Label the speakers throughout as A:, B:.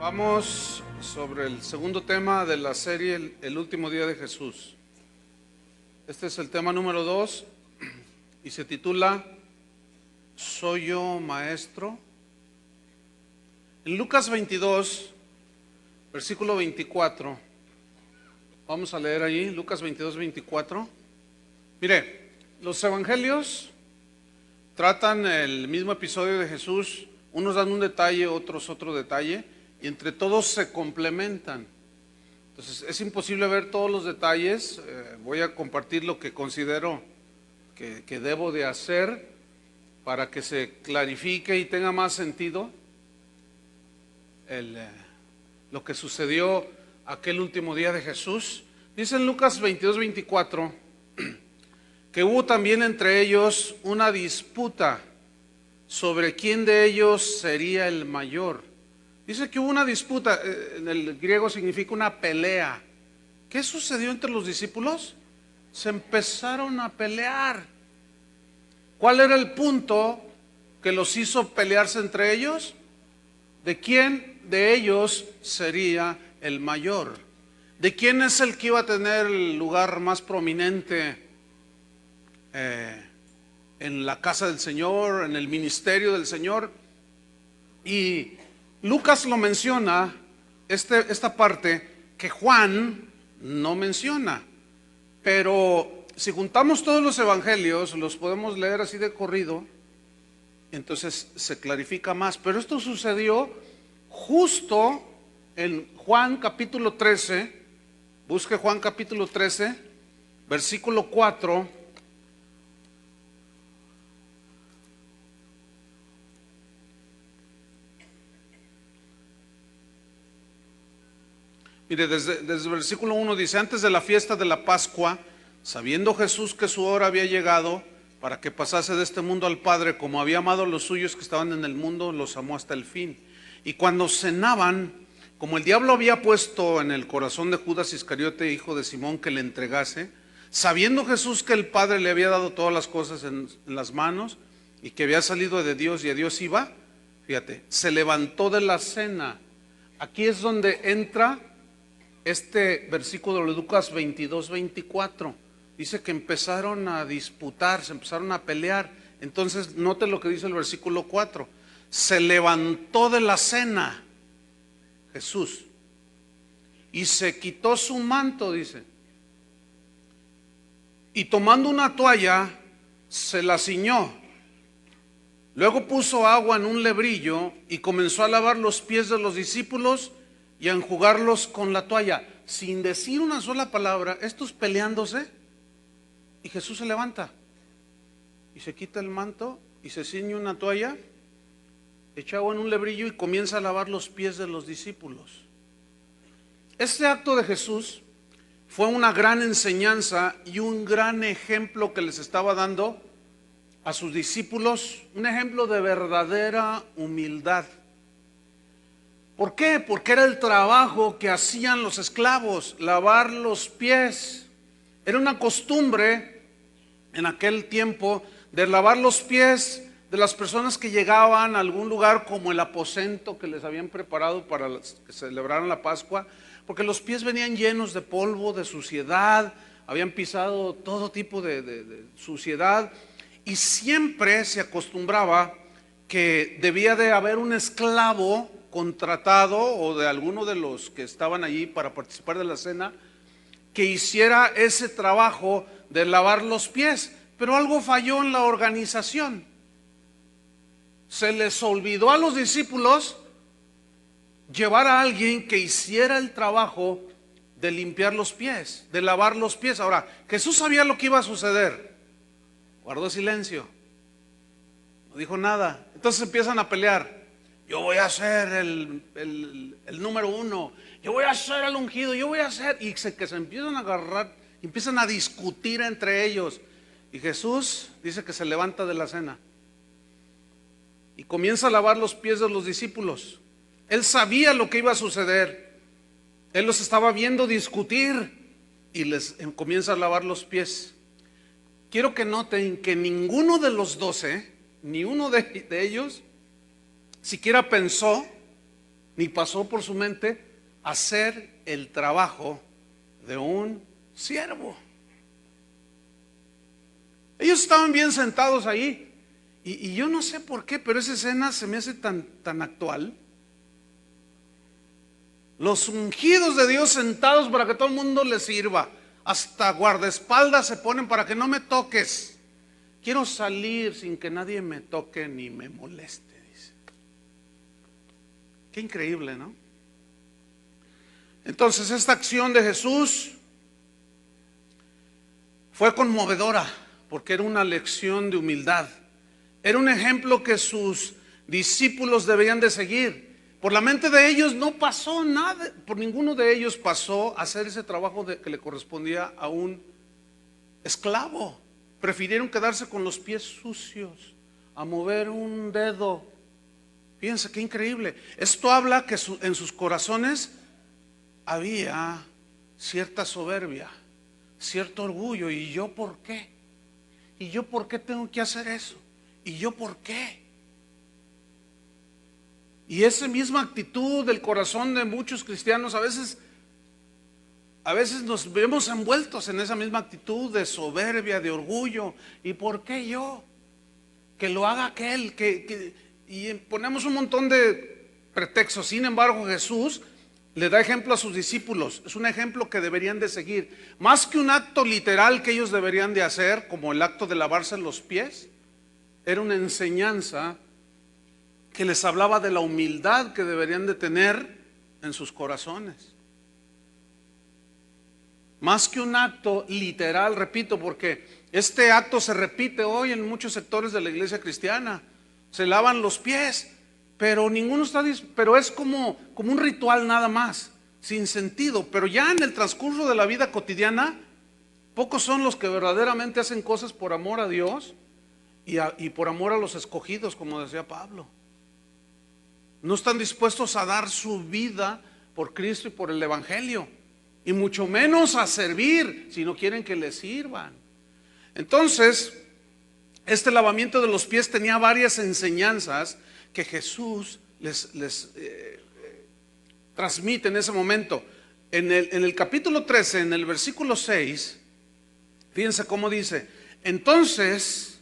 A: Vamos sobre el segundo tema de la serie, el último día de Jesús. Este es el tema número 2 y se titula ¿Soy yo maestro? En Lucas 22, versículo 24, vamos a leer allí, Lucas 22, 24. Mire, los evangelios tratan el mismo episodio de Jesús, unos dan un detalle, otros otro detalle, y entre todos se complementan. Entonces es imposible ver todos los detalles. Voy a compartir lo que considero que debo de hacer para que se clarifique y tenga más sentido lo que sucedió aquel último día de Jesús. Dice en Lucas 22, 24 que hubo también entre ellos una disputa sobre quién de ellos sería el mayor. Dice que hubo una disputa, en el griego significa una pelea. ¿Qué sucedió entre los discípulos? Se empezaron a pelear. ¿Cuál era el punto que los hizo pelearse entre ellos? ¿De quién de ellos sería el mayor? ¿De quién es el que iba a tener el lugar más prominente en la casa del Señor, en el ministerio del Señor? Y Lucas lo menciona, esta parte que Juan no menciona, pero si juntamos todos los evangelios, los podemos leer así de corrido, entonces se clarifica más. Pero esto sucedió justo en Juan capítulo 13, busque Juan capítulo 13, versículo 4. Mire, desde el versículo 1 dice: antes de la fiesta de la Pascua, sabiendo Jesús que su hora había llegado para que pasase de este mundo al Padre, como había amado a los suyos que estaban en el mundo, los amó hasta el fin. Y cuando cenaban, como el diablo había puesto en el corazón de Judas Iscariote, hijo de Simón, que le entregase, sabiendo Jesús que el Padre le había dado todas las cosas en las manos y que había salido de Dios y a Dios iba, fíjate, se levantó de la cena. Aquí es donde entra este versículo de Lucas 22, 24. Dice que empezaron a disputar, se empezaron a pelear. Entonces note lo que dice el versículo 4. Se levantó de la cena Jesús y se quitó su manto, dice, y tomando una toalla se la ciñó. Luego puso agua en un lebrillo y comenzó a lavar los pies de los discípulos y a enjugarlos con la toalla, sin decir una sola palabra, estos peleándose. Y Jesús se levanta y se quita el manto y se ciñe una toalla, echa agua en un lebrillo y comienza a lavar los pies de los discípulos. Este acto de Jesús fue una gran enseñanza y un gran ejemplo que les estaba dando a sus discípulos, un ejemplo de verdadera humildad. ¿Por qué? Porque era el trabajo que hacían los esclavos, lavar los pies. Era una costumbre en aquel tiempo de lavar los pies de las personas que llegaban a algún lugar como el aposento que les habían preparado para que celebraran la Pascua, porque los pies venían llenos de polvo, de suciedad, habían pisado todo tipo de suciedad, y siempre se acostumbraba que debía de haber un esclavo contratado o de alguno de los que estaban allí para participar de la cena que hiciera ese trabajo de lavar los pies. Pero algo falló en la organización. Se les olvidó a los discípulos llevar a alguien que hiciera el trabajo de limpiar los pies, de lavar los pies. Ahora, Jesús sabía lo que iba a suceder, guardó silencio, no dijo nada. Entonces empiezan a pelear. Yo voy a ser el número 1, yo voy a ser el ungido, yo voy a ser... Y que se empiezan a agarrar, empiezan a discutir entre ellos. Y Jesús dice que se levanta de la cena y comienza a lavar los pies de los discípulos. Él sabía lo que iba a suceder. Él los estaba viendo discutir y les comienza a lavar los pies. Quiero que noten que ninguno de los 12, ni uno de ellos siquiera pensó ni pasó por su mente hacer el trabajo de un siervo. Ellos estaban bien sentados ahí. Y yo no sé por qué, pero esa escena se me hace tan actual. Los ungidos de Dios sentados para que todo el mundo les sirva. Hasta guardaespaldas se ponen para que no me toques. Quiero salir sin que nadie me toque ni me moleste, dice. Qué increíble, ¿no? Entonces esta acción de Jesús fue conmovedora porque era una lección de humildad. Era un ejemplo que sus discípulos debían de seguir. Por la mente de ellos no pasó nada, por ninguno de ellos pasó a hacer ese trabajo que le correspondía a un esclavo. Prefirieron quedarse con los pies sucios, a mover un dedo. Fíjense qué increíble. Esto habla que en sus corazones había cierta soberbia, cierto orgullo. ¿Y yo por qué? ¿Y yo por qué tengo que hacer eso? ¿Y yo por qué? Y esa misma actitud del corazón de muchos cristianos, a veces nos vemos envueltos en esa misma actitud de soberbia, de orgullo. ¿Y por qué yo? Que lo haga aquel, y ponemos un montón de pretextos. Sin embargo, Jesús le da ejemplo a sus discípulos. Es un ejemplo que deberían de seguir. Más que un acto literal que ellos deberían de hacer, como el acto de lavarse los pies, era una enseñanza que les hablaba de la humildad que deberían de tener en sus corazones. Más que un acto literal, repito, porque este acto se repite hoy en muchos sectores de la iglesia cristiana. Se lavan los pies, pero ninguno está, pero es como un ritual nada más, sin sentido. Pero ya en el transcurso de la vida cotidiana, pocos son los que verdaderamente hacen cosas por amor a Dios y por amor a los escogidos, como decía Pablo. No están dispuestos a dar su vida por Cristo y por el Evangelio, y mucho menos a servir, si no quieren que les sirvan. Entonces, este lavamiento de los pies tenía varias enseñanzas que Jesús les transmite en ese momento. En el capítulo 13, en el versículo 6, fíjense cómo dice: entonces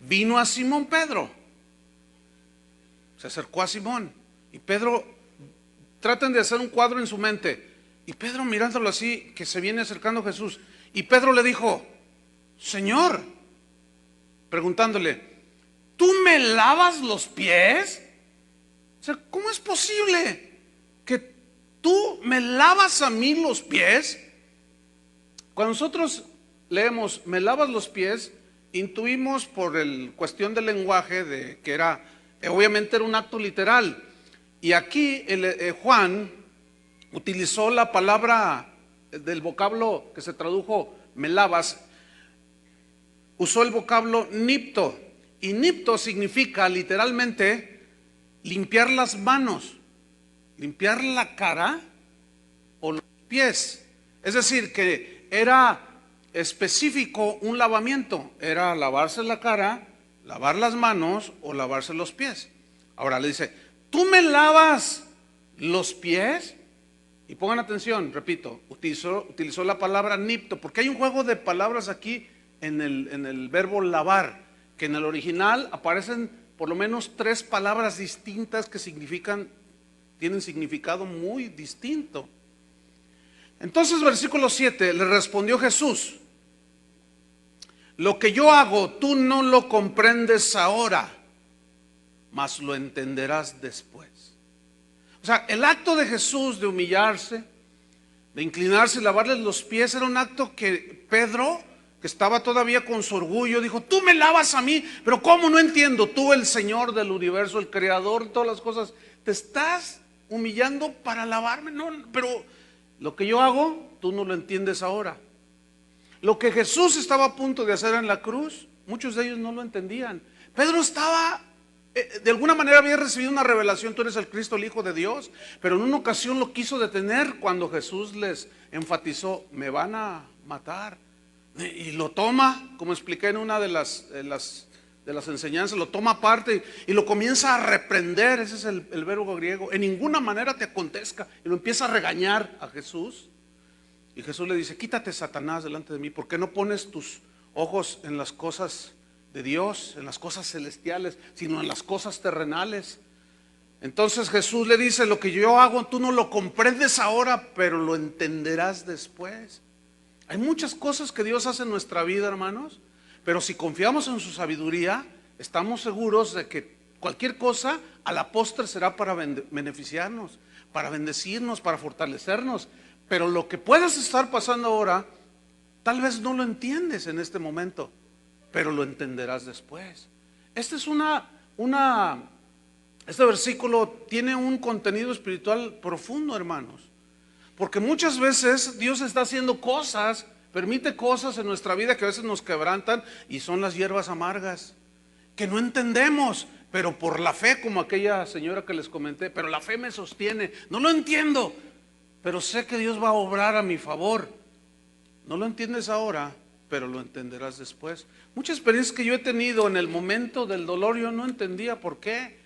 A: vino a Simón Pedro. Se acercó a Simón y Pedro, traten de hacer un cuadro en su mente, y Pedro mirándolo así, que se viene acercando a Jesús, y Pedro le dijo: Señor, preguntándole, ¿tú me lavas los pies? O sea, ¿cómo es posible que tú me lavas a mí los pies? Cuando nosotros leemos me lavas los pies, intuimos por el cuestión del lenguaje de que era, obviamente era un acto literal. Y aquí Juan utilizó la palabra del vocablo que se tradujo me lavas, usó el vocablo nipto, y nipto significa literalmente limpiar las manos, limpiar la cara o los pies. Es decir, que era específico un lavamiento, era lavarse la cara, lavar las manos o lavarse los pies. Ahora le dice, ¿tú me lavas los pies? Y pongan atención, repito, utilizó la palabra nipto, porque hay un juego de palabras aquí en el verbo lavar, que en el original aparecen por lo menos 3 palabras distintas que tienen significado muy distinto. Entonces, versículo 7, le respondió Jesús: lo que yo hago, tú no lo comprendes ahora, mas lo entenderás después. O sea, el acto de Jesús de humillarse, de inclinarse y lavarles los pies, era un acto que Pedro, que estaba todavía con su orgullo, dijo: tú me lavas a mí, pero ¿cómo? No entiendo. Tú, el Señor del universo, el creador de todas las cosas, te estás humillando para lavarme. No, pero lo que yo hago, tú no lo entiendes ahora. Lo que Jesús estaba a punto de hacer en la cruz, muchos de ellos no lo entendían. Pedro estaba, de alguna manera había recibido una revelación: tú eres el Cristo, el Hijo de Dios. Pero en una ocasión lo quiso detener cuando Jesús les enfatizó: me van a matar. Y lo toma, como expliqué en una de las de las enseñanzas, lo toma aparte y lo comienza a reprender. Ese es el verbo griego. En ninguna manera te acontezca. Y lo empieza a regañar a Jesús. Y Jesús le dice: quítate, Satanás, delante de mí. ¿Por qué no pones tus ojos en las cosas de Dios, en las cosas celestiales, sino en las cosas terrenales? Entonces Jesús le dice: lo que yo hago tú no lo comprendes ahora, pero lo entenderás después. Hay muchas cosas que Dios hace en nuestra vida, hermanos, pero si confiamos en su sabiduría, estamos seguros de que cualquier cosa a la postre será para beneficiarnos, para bendecirnos, para fortalecernos. Pero lo que puedas estar pasando ahora, tal vez no lo entiendes en este momento, pero lo entenderás después. Este versículo tiene un contenido espiritual profundo, hermanos, porque muchas veces Dios está haciendo cosas, permite cosas en nuestra vida que a veces nos quebrantan, y son las hierbas amargas que no entendemos, pero por la fe, como aquella señora que les comenté, pero la fe me sostiene. No lo entiendo, pero sé que Dios va a obrar a mi favor. No lo entiendes ahora, pero lo entenderás después. Muchas experiencias que yo he tenido en el momento del dolor, yo no entendía por qué,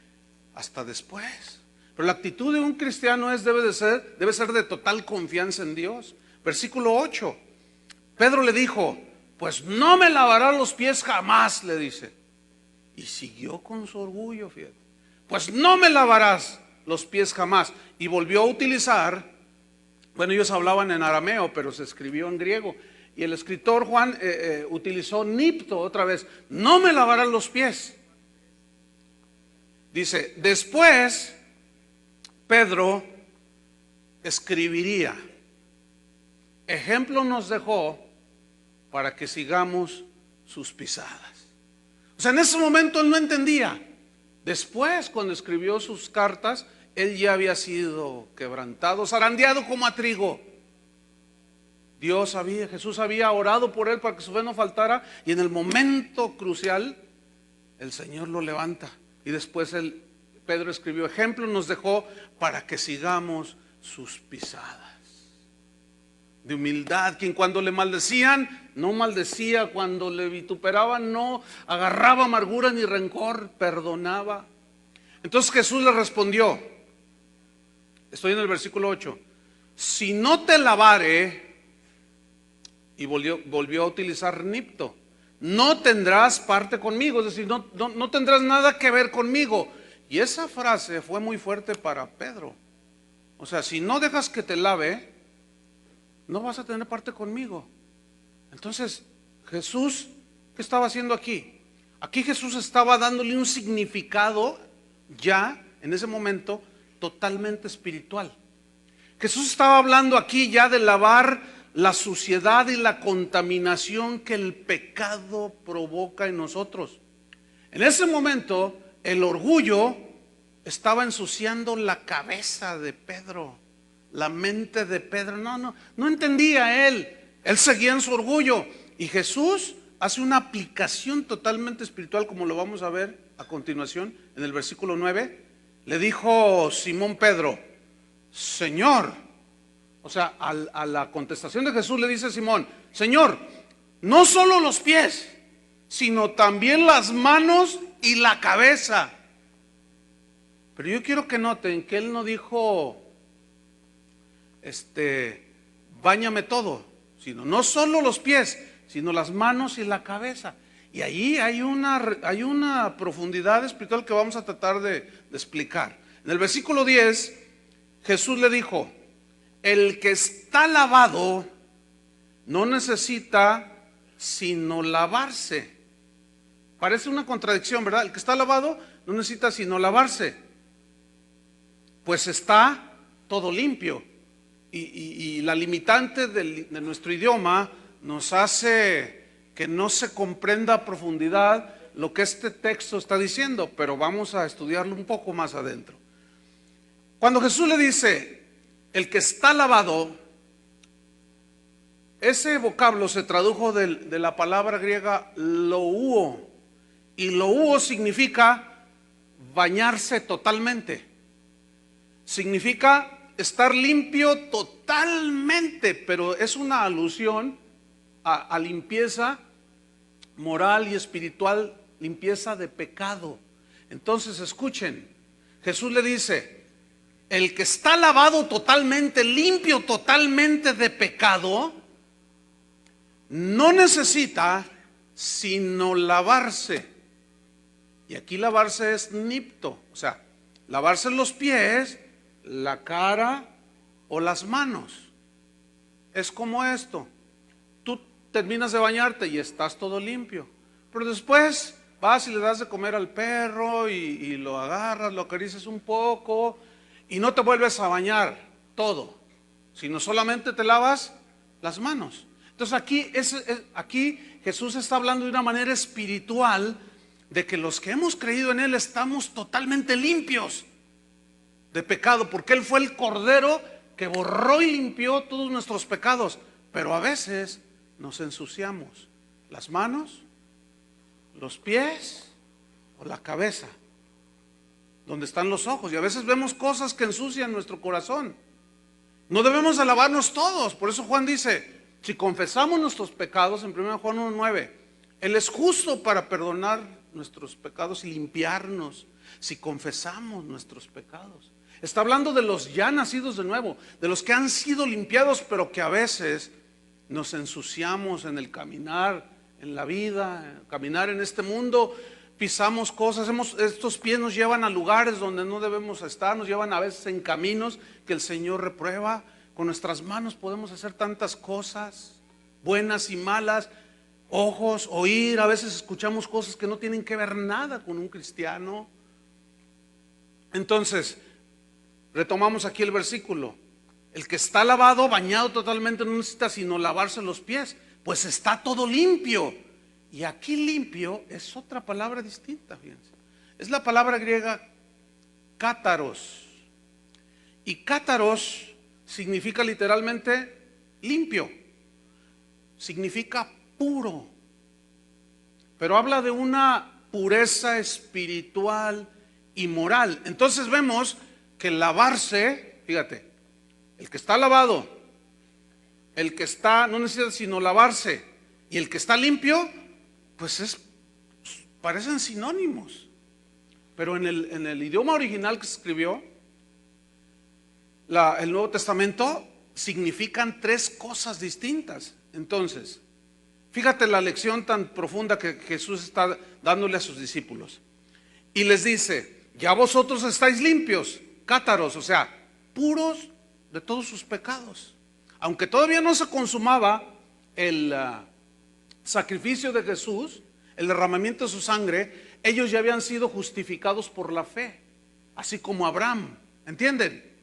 A: hasta después. Pero la actitud de un cristiano debe ser de total confianza en Dios. Versículo 8. Pedro le dijo: pues no me lavarás los pies jamás, le dice. Y siguió con su orgullo, fíjate. Pues no me lavarás los pies jamás. Y volvió a utilizar, bueno, ellos hablaban en arameo, pero se escribió en griego. Y el escritor Juan utilizó nipto otra vez: no me lavarás los pies. Dice: después Pedro escribiría. Ejemplo nos dejó para que sigamos sus pisadas. O sea, en ese momento él no entendía. Después, cuando escribió sus cartas, él ya había sido quebrantado, zarandeado como a trigo. Jesús había orado por él para que su fe no faltara, y en el momento crucial el Señor lo levanta. Y después Pedro escribió: ejemplo nos dejó para que sigamos sus pisadas. De humildad, quien cuando le maldecían, no maldecía; cuando le vituperaban, no agarraba amargura ni rencor, perdonaba. Entonces Jesús le respondió, estoy en el versículo 8: si no te lavare, y volvió a utilizar nipto, no tendrás parte conmigo. Es decir, no tendrás nada que ver conmigo. Y esa frase fue muy fuerte para Pedro. O sea, si no dejas que te lave, no vas a tener parte conmigo. Entonces, Jesús, ¿qué estaba haciendo aquí? Aquí Jesús estaba dándole un significado ya, en ese momento, totalmente espiritual. Jesús estaba hablando aquí ya de lavar la suciedad y la contaminación que el pecado provoca en nosotros. En ese momento, el orgullo estaba ensuciando la cabeza de Pedro, la mente de Pedro. No entendía él seguía en su orgullo. Y Jesús hace una aplicación totalmente espiritual, como lo vamos a ver a continuación en el versículo 9. Le dijo Simón Pedro: Señor. O sea, a la contestación de Jesús le dice Simón: Señor, no solo los pies, sino también las manos y la cabeza. Pero yo quiero que noten que él no dijo, báñame todo, sino no solo los pies, sino las manos y la cabeza. Y ahí hay una profundidad espiritual que vamos a tratar de explicar. En el versículo 10, Jesús le dijo: el que está lavado no necesita sino lavarse. Parece una contradicción, ¿verdad? El que está lavado no necesita sino lavarse, pues está todo limpio. Y la limitante de nuestro idioma nos hace que no se comprenda a profundidad lo que este texto está diciendo, pero vamos a estudiarlo un poco más adentro. Cuando Jesús le dice el que está lavado, ese vocablo se tradujo de la palabra griega louo, y louo significa bañarse totalmente, significa estar limpio totalmente, pero es una alusión a limpieza moral y espiritual limpieza de pecado. Entonces escuchen, Jesús le dice, el que está lavado totalmente, limpio totalmente de pecado, no necesita sino lavarse. Y aquí lavarse es nipto, o sea, lavarse los pies, la cara o las manos. Es como esto, tú terminas de bañarte y estás todo limpio, pero después vas y le das de comer al perro y lo agarras, lo acaricias un poco y no te vuelves a bañar todo, sino solamente te lavas las manos. Entonces aquí Jesús está hablando de una manera espiritual, de que los que hemos creído en Él estamos totalmente limpios de pecado, porque Él fue el Cordero que borró y limpió todos nuestros pecados. Pero a veces nos ensuciamos las manos, los pies o la cabeza, donde están los ojos, y a veces vemos cosas que ensucian nuestro corazón. No debemos de lavarnos todos. Por eso Juan dice, si confesamos nuestros pecados, en 1 Juan 1:9, Él es justo para perdonar nuestros pecados y limpiarnos si confesamos nuestros pecados. Está hablando de los ya nacidos de nuevo, de los que han sido limpiados, pero que a veces nos ensuciamos en el caminar, en la vida, caminar en este mundo, pisamos cosas, estos pies nos llevan a lugares donde no debemos estar, nos llevan a veces en caminos que el Señor reprueba. Con nuestras manos podemos hacer tantas cosas, buenas y malas. Ojos, oír, a veces escuchamos cosas que no tienen que ver nada con un cristiano. Entonces, retomamos aquí el versículo. El que está lavado, bañado totalmente, no necesita sino lavarse los pies, pues está todo limpio. Y aquí limpio es otra palabra distinta, fíjense. Es la palabra griega cátaros. Y cátaros significa literalmente limpio. Significa puro, pero habla de una pureza espiritual y moral. Entonces vemos que lavarse, fíjate, el que está lavado, el que está, no necesita sino lavarse, y el que está limpio, pues parecen sinónimos, pero en el idioma original que se escribió, el Nuevo Testamento, significan tres cosas distintas. Entonces, fíjate la lección tan profunda que Jesús está dándole a sus discípulos. Y les dice, ya vosotros estáis limpios, cátaros, o sea, puros de todos sus pecados. Aunque todavía no se consumaba el sacrificio de Jesús, el derramamiento de su sangre, ellos ya habían sido justificados por la fe, así como Abraham, ¿entienden?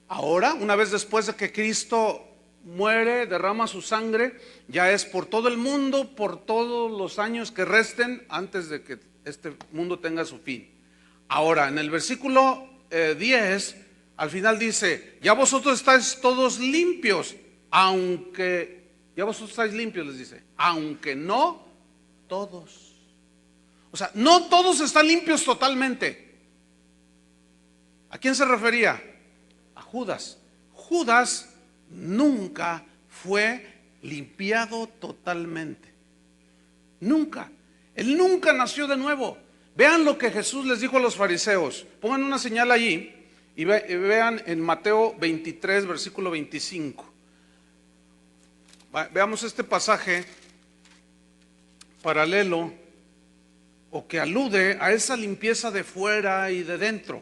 A: Ahora, una vez después de que Cristo muere, derrama su sangre, ya es por todo el mundo, por todos los años que resten antes de que este mundo tenga su fin. Ahora, en el versículo 10, al final dice, ya vosotros estáis todos limpios, aunque, ya vosotros estáis limpios, les dice, aunque no todos. O sea, no todos están limpios totalmente. ¿A quién se refería? A Judas. Judas nunca fue limpiado totalmente. Nunca. Él nunca nació de nuevo. Vean lo que Jesús les dijo a los fariseos. Pongan una señal allí y vean en Mateo 23, versículo 25. Veamos este pasaje paralelo, o que alude a esa limpieza de fuera y de dentro.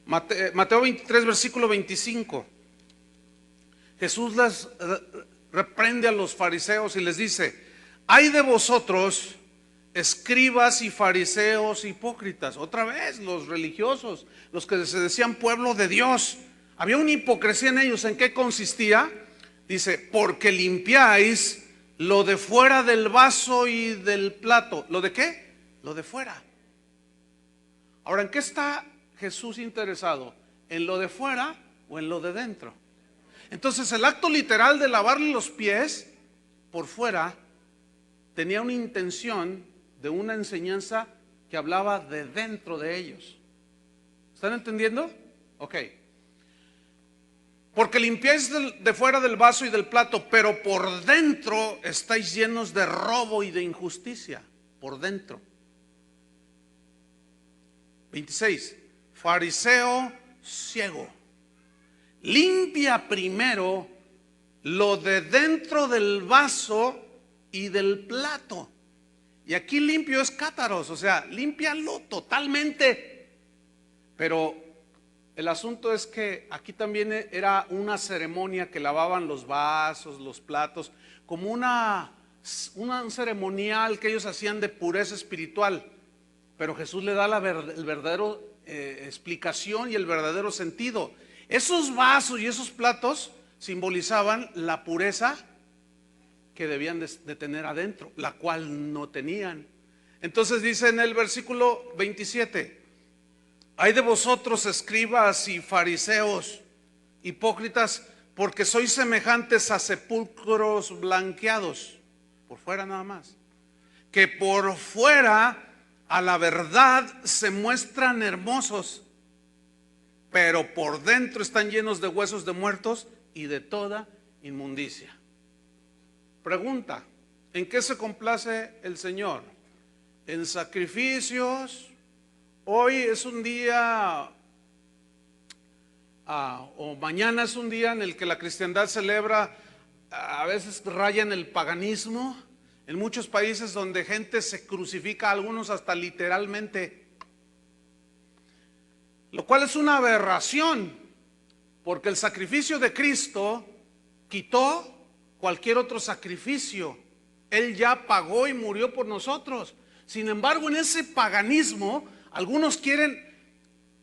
A: Mateo 23, versículo 25. Jesús les reprende a los fariseos y les dice, ay de vosotros, escribas y fariseos hipócritas. Otra vez los religiosos, los que se decían pueblo de Dios. Había una hipocresía en ellos. ¿En qué consistía? Dice, porque limpiáis lo de fuera del vaso y del plato. ¿Lo de qué? Lo de fuera. Ahora, ¿en qué está Jesús interesado? ¿En lo de fuera o en lo de dentro? Entonces el acto literal de lavarle los pies por fuera tenía una intención de una enseñanza que hablaba de dentro de ellos. ¿Están entendiendo? Ok. Porque limpiáis de fuera del vaso y del plato, pero por dentro estáis llenos de robo y de injusticia. Por dentro. 26. Fariseo ciego, limpia primero lo de dentro del vaso y del plato. Y aquí limpio es cátaros, o sea, límpialo totalmente. Pero el asunto es que aquí también era una ceremonia que lavaban los vasos, los platos, como un ceremonial que ellos hacían de pureza espiritual. Pero Jesús le da el verdadero explicación y el verdadero sentido. Esos vasos y esos platos simbolizaban la pureza que debían de tener adentro, la cual no tenían. Entonces dice en el versículo 27: hay de vosotros, escribas y fariseos, hipócritas, porque sois semejantes a sepulcros blanqueados, por fuera nada más, que por fuera a la verdad se muestran hermosos, pero por dentro están llenos de huesos de muertos y de toda inmundicia. Pregunta: ¿en qué se complace el Señor? ¿En sacrificios? Hoy es un día, o mañana es un día en el que la cristiandad celebra, a veces raya en el paganismo. En muchos países donde gente se crucifica, algunos hasta literalmente, lo cual es una aberración, porque el sacrificio de Cristo quitó cualquier otro sacrificio. Él ya pagó y murió por nosotros. Sin embargo, en ese paganismo, algunos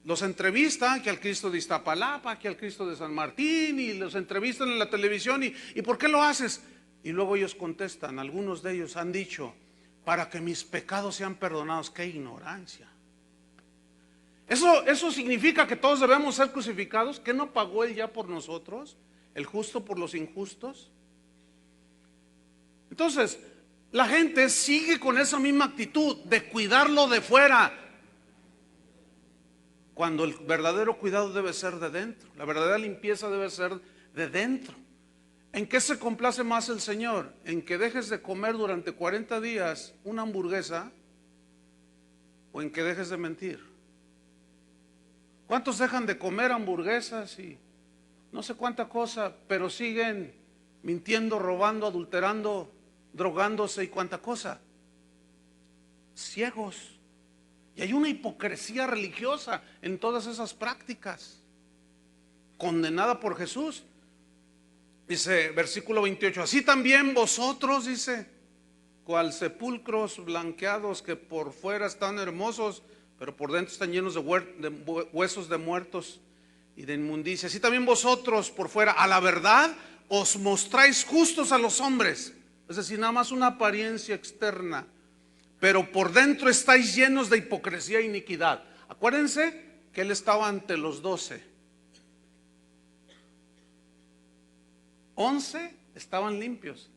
A: los entrevistan, que al Cristo de Iztapalapa, que al Cristo de San Martín, y los entrevistan en la televisión. ¿Y por qué lo haces? Y luego ellos contestan, algunos de ellos han dicho: para que mis pecados sean perdonados. ¡Qué ignorancia! ¿Eso significa que todos debemos ser crucificados? ¿Que no pagó Él ya por nosotros? ¿El justo por los injustos? Entonces, la gente sigue con esa misma actitud de cuidarlo de fuera, cuando el verdadero cuidado debe ser de dentro. La verdadera limpieza debe ser de dentro. ¿En qué se complace más el Señor? ¿En que dejes de comer durante 40 días una hamburguesa, o en que dejes de mentir? ¿Cuántos dejan de comer hamburguesas y no sé cuánta cosa, pero siguen mintiendo, robando, adulterando, drogándose y cuánta cosa? Ciegos. Y hay una hipocresía religiosa en todas esas prácticas, condenada por Jesús. Dice versículo 28: así también vosotros, dice, cual sepulcros blanqueados, que por fuera están hermosos, pero por dentro están llenos de huesos de muertos y de inmundicia. Así también vosotros por fuera, a la verdad, os mostráis justos a los hombres. Es decir, nada más una apariencia externa, pero por dentro estáis llenos de hipocresía e iniquidad. Acuérdense que Él estaba ante los 12. 11 estaban limpios.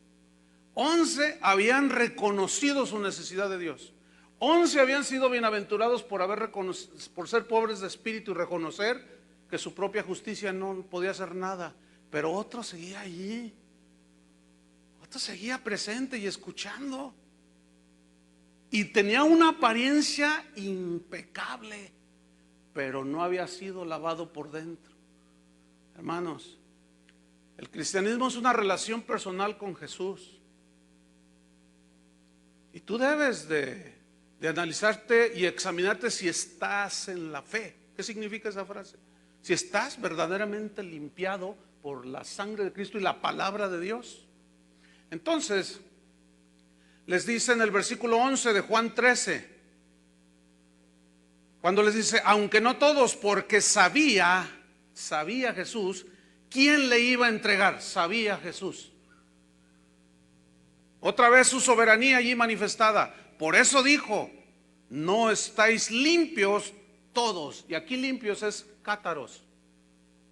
A: 11 habían reconocido su necesidad de Dios. 11 habían sido bienaventurados por ser pobres de espíritu y reconocer que su propia justicia no podía hacer nada. Pero otro seguía allí. Otro seguía presente y escuchando. Y tenía una apariencia impecable, pero no había sido lavado por dentro. Hermanos, el cristianismo es una relación personal con Jesús. Y tú debes de analizarte y examinarte si estás en la fe. ¿Qué significa esa frase? Si estás verdaderamente limpiado por la sangre de Cristo y la palabra de Dios. Entonces, les dice en el versículo 11 de Juan 13, cuando les dice: aunque no todos, porque sabía Jesús quién le iba a entregar. Sabía Jesús. Otra vez su soberanía allí manifestada. Por eso dijo: no estáis limpios todos. Y aquí limpios es cátaros.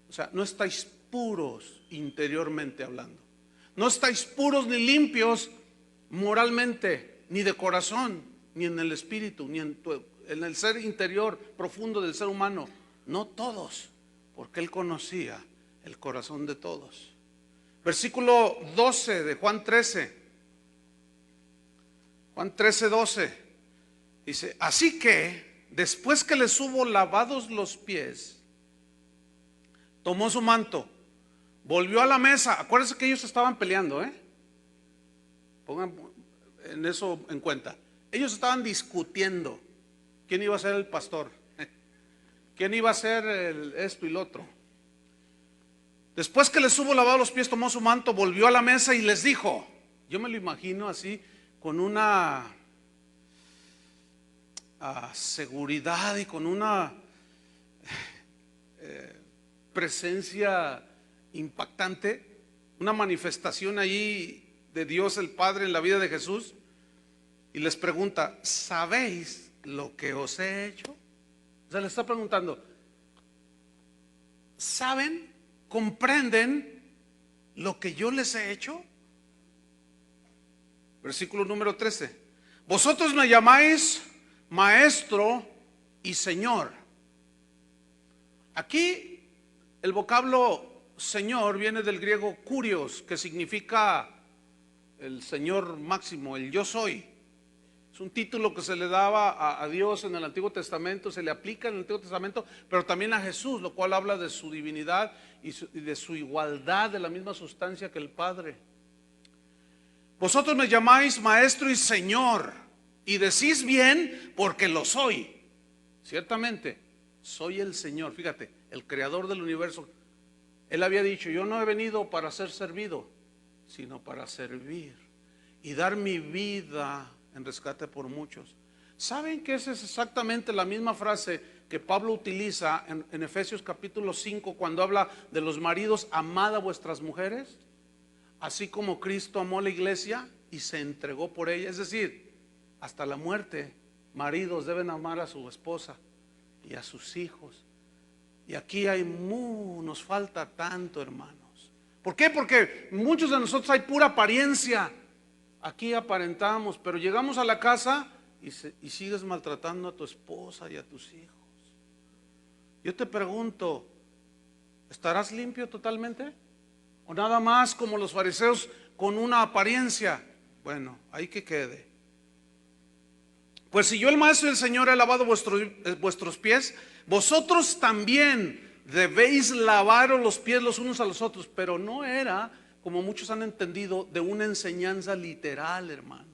A: O sea, no estáis puros interiormente hablando. No estáis puros ni limpios moralmente, ni de corazón, ni en el espíritu, ni en el ser interior profundo del ser humano. No todos, porque Él conocía el corazón de todos. Versículo 12 de Juan 13. Juan 13:12 dice: así que después que les hubo lavados los pies, tomó su manto, volvió a la mesa. Acuérdense que ellos estaban peleando, pongan en eso en cuenta. Ellos estaban discutiendo quién iba a ser el pastor, quién iba a ser esto y lo otro. Después que les hubo lavado los pies, tomó su manto, volvió a la mesa y les dijo, yo me lo imagino así, con una seguridad y con una presencia impactante, una manifestación allí de Dios el Padre en la vida de Jesús, y les pregunta, ¿sabéis lo que os he hecho? O sea, les está preguntando, ¿saben? ¿Comprenden lo que yo les he hecho? Versículo número 13. Vosotros me llamáis maestro y señor. Aquí el vocablo señor viene del griego kurios, que significa el señor máximo, el yo soy. Es un título que se le daba a Dios en el Antiguo Testamento, se le aplica en el Antiguo Testamento, pero también a Jesús, lo cual habla de su divinidad y de su igualdad, de la misma sustancia que el Padre. Vosotros me llamáis maestro y señor, y decís bien porque lo soy. Ciertamente, soy el Señor, fíjate, el creador del universo. Él había dicho, yo no he venido para ser servido, sino para servir y dar mi vida en rescate por muchos. ¿Saben que esa es exactamente la misma frase que Pablo utiliza en Efesios capítulo 5 cuando habla de los maridos? Amad a vuestras mujeres, así como Cristo amó a la iglesia y se entregó por ella. Es decir, hasta la muerte, maridos deben amar a su esposa y a sus hijos. Y aquí nos falta tanto, hermanos. ¿Por qué? Porque muchos de nosotros hay pura apariencia. Aquí aparentamos, pero llegamos a la casa y sigues maltratando a tu esposa y a tus hijos. Yo te pregunto, ¿estarás limpio totalmente? ¿O nada más como los fariseos con una apariencia? Bueno, ahí que quede. Pues si yo, el maestro y el Señor, he lavado vuestros pies, vosotros también debéis lavaros los pies los unos a los otros. Pero no era, como muchos han entendido, de una enseñanza literal, hermanos.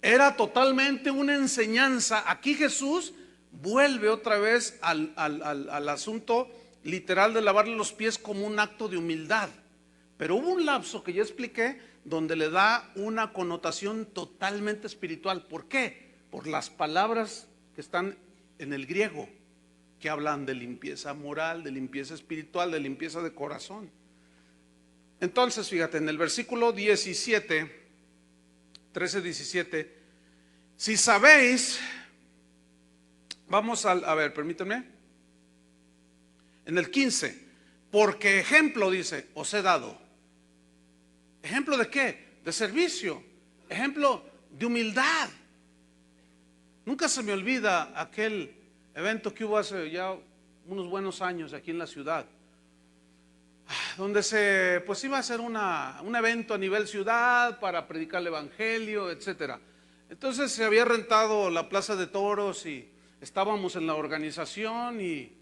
A: Era totalmente una enseñanza. Aquí Jesús vuelve otra vez al asunto literal de lavarle los pies como un acto de humildad. Pero hubo un lapso que ya expliqué donde le da una connotación totalmente espiritual. ¿Por qué? Por las palabras que están en el griego, que hablan de limpieza moral, de limpieza espiritual, de limpieza de corazón. Entonces, fíjate, en el versículo 17, 13-17, si sabéis, vamos a ver, permítanme, en el 15, porque ejemplo, dice, os he dado. ¿Ejemplo de qué? De servicio, ejemplo de humildad. Nunca se me olvida aquel evento que hubo hace ya unos buenos años aquí en la ciudad, donde pues iba a ser un evento a nivel ciudad para predicar el evangelio, etcétera. Entonces se había rentado la plaza de toros y estábamos en la organización y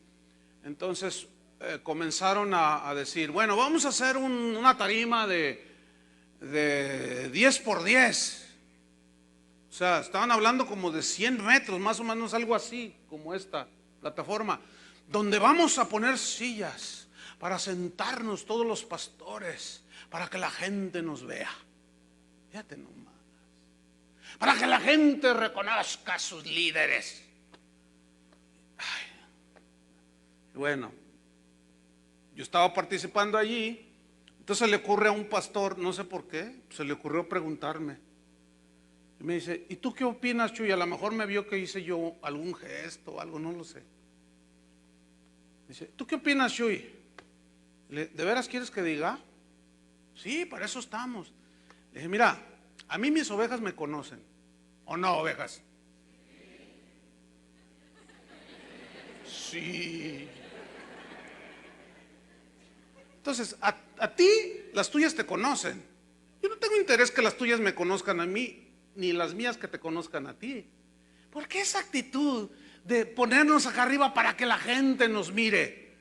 A: entonces comenzaron a decir, bueno, vamos a hacer una tarima de 10 por 10. O sea, estaban hablando como de 100 metros, más o menos algo así, como esta plataforma, donde vamos a poner sillas para sentarnos todos los pastores, para que la gente nos vea. Fíjate nomás. Para que la gente reconozca a sus líderes. Ay. Bueno, yo estaba participando allí, entonces le ocurre a un pastor, no sé por qué, se le ocurrió preguntarme. Y me dice, ¿y tú qué opinas, Chuy? A lo mejor me vio que hice yo algún gesto o algo, no lo sé. Dice, ¿tú qué opinas, Chuy? ¿De veras quieres que diga? Sí, para eso estamos. Le dije, mira, a mí mis ovejas me conocen. ¿O no, ovejas? Sí. Entonces, a ti las tuyas te conocen. Yo no tengo interés que las tuyas me conozcan a mí, ni las mías que te conozcan a ti. ¿Por qué esa actitud de ponernos acá arriba para que la gente nos mire.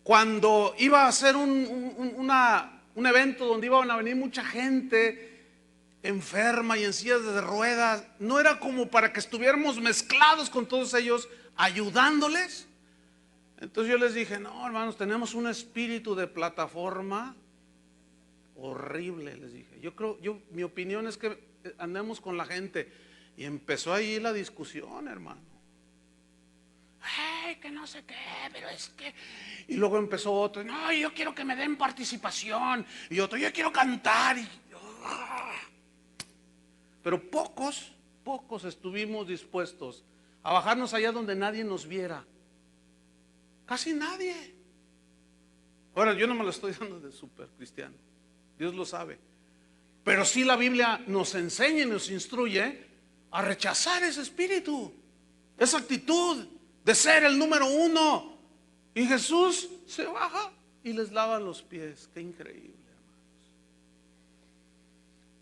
A: Cuando iba a hacer un evento donde iban a venir mucha gente enferma y en sillas de ruedas, no era como para que estuviéramos mezclados con todos ellos, ayudándoles. Entonces yo les dije, no, hermanos, tenemos un espíritu de plataforma horrible, les dije. Mi opinión es que andemos con la gente. Y empezó ahí la discusión, hermano. Ay, que no sé qué, pero es que... Y luego empezó otro, no, yo quiero que me den participación. Y otro, yo quiero cantar. Pero pocos estuvimos dispuestos a bajarnos allá donde nadie nos viera. Casi nadie. Ahora, yo no me lo estoy dando de súper cristiano, Dios lo sabe. Pero sí la Biblia nos enseña y nos instruye a rechazar ese espíritu, esa actitud de ser el número uno. Y Jesús se baja y les lava los pies. Qué increíble, hermanos.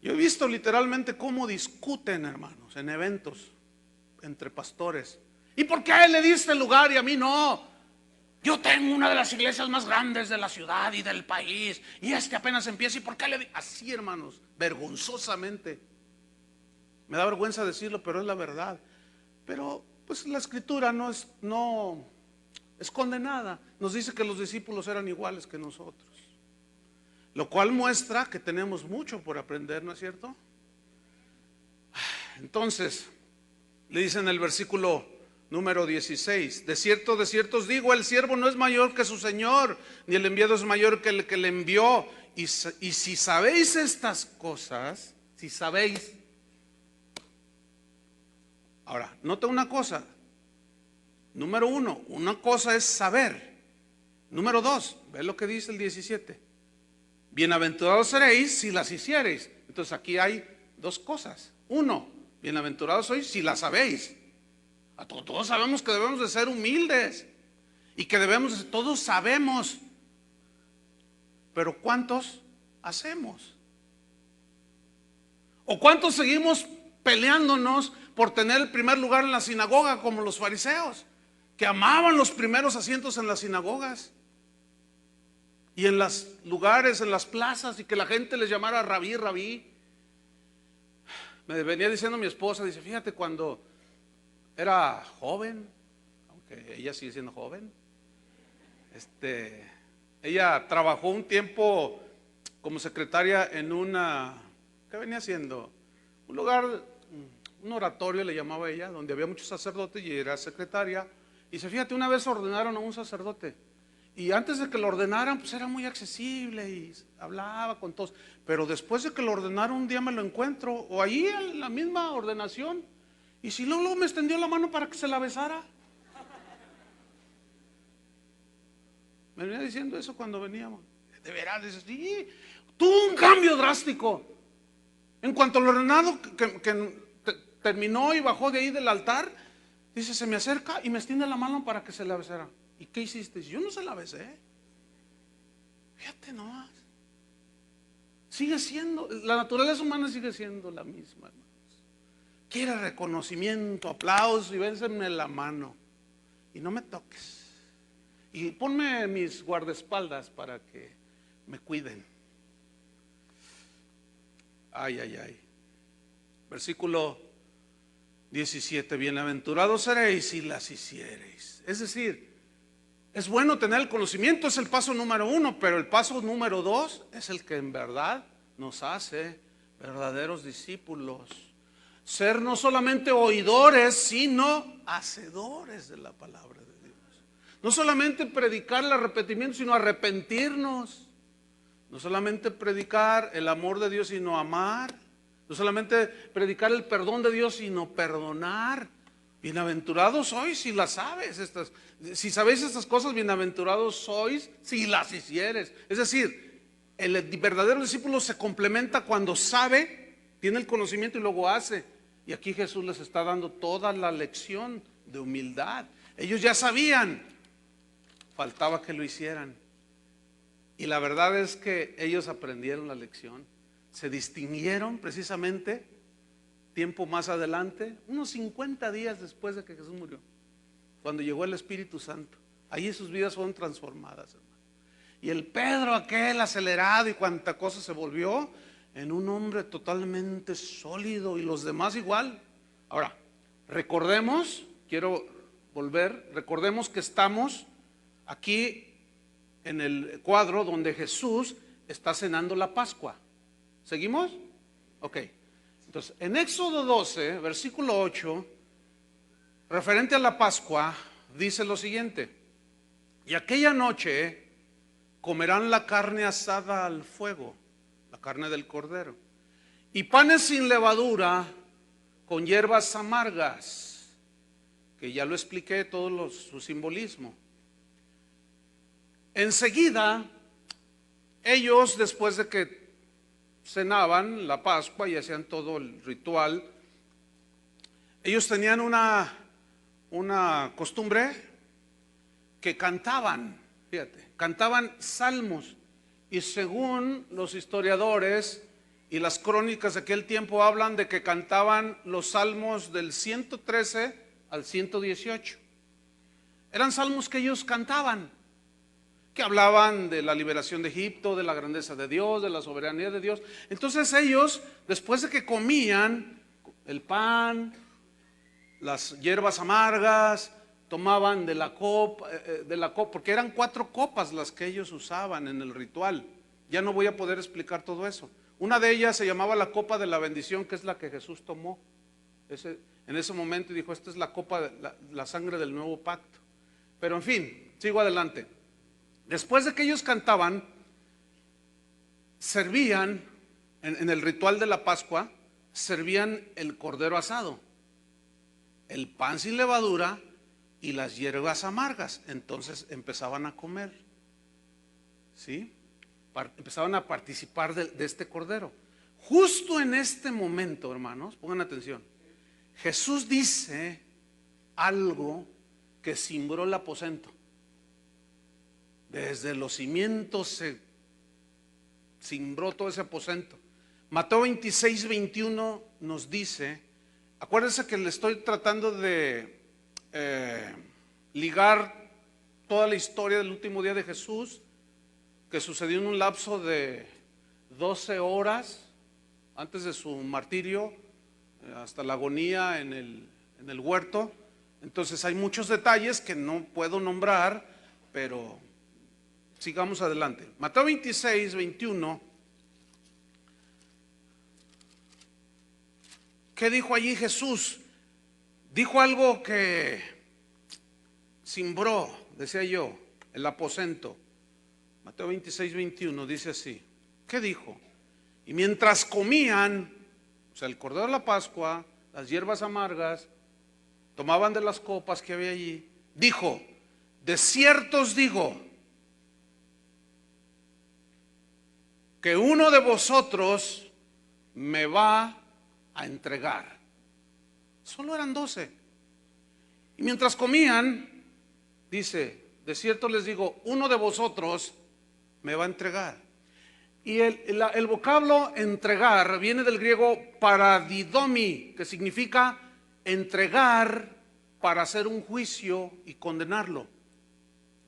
A: Yo he visto literalmente cómo discuten, hermanos, en eventos entre pastores. ¿Y por qué a él le diste el lugar y a mí no? Yo tengo una de las iglesias más grandes de la ciudad y del país, y apenas empieza. ¿Y por qué le di? Así, hermanos, vergonzosamente. Me da vergüenza decirlo, pero es la verdad. Pero pues la escritura no esconde nada. Nos dice que los discípulos eran iguales que nosotros, lo cual muestra que tenemos mucho por aprender, ¿no es cierto? Entonces le dice en el versículo número 16, de cierto os digo, el siervo no es mayor que su señor, ni el enviado es mayor que el que le envió. Y si sabéis estas cosas, si sabéis. Ahora, nota una cosa. Número uno, una cosa es saber. Número dos, ve lo que dice el 17. Bienaventurados seréis si las hiciereis. Entonces aquí hay dos cosas. Uno, bienaventurados sois si las sabéis. Todos sabemos que debemos de ser humildes y que todos sabemos, pero ¿cuántos hacemos? ¿O cuántos seguimos peleándonos por tener el primer lugar en la sinagoga como los fariseos, que amaban los primeros asientos en las sinagogas y en los lugares, en las plazas, y que la gente les llamara rabí, rabí? Me venía diciendo mi esposa, dice, fíjate, cuando era joven, aunque ella sigue siendo joven, ella trabajó un tiempo como secretaria en ¿qué venía haciendo? Un lugar, un oratorio le llamaba ella, donde había muchos sacerdotes, y era secretaria. Y fíjate, una vez ordenaron a un sacerdote, y antes de que lo ordenaran, pues era muy accesible y hablaba con todos. Pero después de que lo ordenaron, un día me lo encuentro, o ahí en la misma ordenación, y si luego me extendió la mano para que se la besara. Me venía diciendo eso cuando veníamos. De veras, dice, sí, tuvo un cambio drástico. En cuanto al ordenado que terminó y bajó de ahí del altar, dice, se me acerca y me extiende la mano para que se la besara. ¿Y qué hiciste? Yo no se la besé. Fíjate nomás. Sigue siendo, la naturaleza humana sigue siendo la misma, hermanos. Quiere reconocimiento, aplauso, y bésenme la mano. Y no me toques. Y ponme mis guardaespaldas para que me cuiden. Ay, ay, ay. Versículo 17. Bienaventurados seréis si las hiciereis. Es decir, es bueno tener el conocimiento, es el paso número uno, pero el paso número dos es el que en verdad nos hace verdaderos discípulos. Ser no solamente oidores, sino hacedores de la palabra de Dios. No solamente predicar el arrepentimiento, sino arrepentirnos. No solamente predicar el amor de Dios, sino amar. No solamente predicar el perdón de Dios, sino perdonar. Bienaventurados sois si las sabes. Si sabéis estas cosas, bienaventurados sois si las hicieres. Es decir, el verdadero discípulo se complementa cuando sabe, tiene el conocimiento y luego hace. Y aquí Jesús les está dando toda la lección de humildad. Ellos ya sabían, faltaba que lo hicieran. Y la verdad es que ellos aprendieron la lección. Se distinguieron precisamente tiempo más adelante, unos 50 días después de que Jesús murió. cuando llegó el Espíritu Santo. Ahí sus vidas fueron transformadas, hermano. Y el Pedro aquel acelerado y cuanta cosa se volvió en un hombre totalmente sólido, y los demás igual. Ahora, recordemos, quiero recordemos que estamos aquí en el cuadro donde Jesús está cenando la Pascua. ¿Seguimos? Ok. Entonces, en Éxodo 12, versículo 8, referente a la Pascua, dice lo siguiente: y aquella noche comerán la carne asada al fuego, la carne del cordero, y panes sin levadura con hierbas amargas, que ya lo expliqué todo su simbolismo. Enseguida, ellos, después de que cenaban la Pascua y hacían todo el ritual, ellos tenían una costumbre que cantaban, fíjate, cantaban salmos, y según los historiadores y las crónicas de aquel tiempo hablan de que cantaban los salmos del 113 al 118. Eran salmos que ellos cantaban, que hablaban de la liberación de Egipto, de la grandeza de Dios, de la soberanía de Dios. Entonces ellos, después de que comían el pan, las hierbas amargas, tomaban de la copa, porque eran 4 copas las que ellos usaban en el ritual. Ya no voy a poder explicar todo eso. Una de ellas se llamaba la copa de la bendición, que es la que Jesús tomó en ese momento, y dijo: esta es la copa de la sangre del nuevo pacto. Pero en fin, sigo adelante. Después de que ellos cantaban, servían en el ritual de la Pascua, servían el cordero asado, el pan sin levadura y las hierbas amargas. Entonces empezaban a comer, ¿sí? Empezaban a participar de este cordero. Justo en este momento, hermanos, pongan atención, Jesús dice algo que cimbró el aposento. Desde los cimientos se cimbró todo ese aposento. Mateo 26, 21 nos dice, acuérdense que le estoy tratando de ligar toda la historia del último día de Jesús, que sucedió en un lapso de 12 horas antes de su martirio, hasta la agonía en el huerto. Entonces hay muchos detalles que no puedo nombrar, pero sigamos adelante. Mateo 26, 21. ¿Qué dijo allí Jesús? Dijo algo que cimbró, decía yo, el aposento. Mateo 26, 21 dice así. ¿Qué dijo? Y mientras comían, o sea, el cordero de la Pascua, las hierbas amargas, tomaban de las copas que había allí, dijo: de cierto os digo que uno de vosotros me va a entregar. Solo eran 12. Y mientras comían, dice: de cierto les digo, uno de vosotros me va a entregar. Y el vocablo entregar viene del griego paradidomi, que significa entregar para hacer un juicio y condenarlo.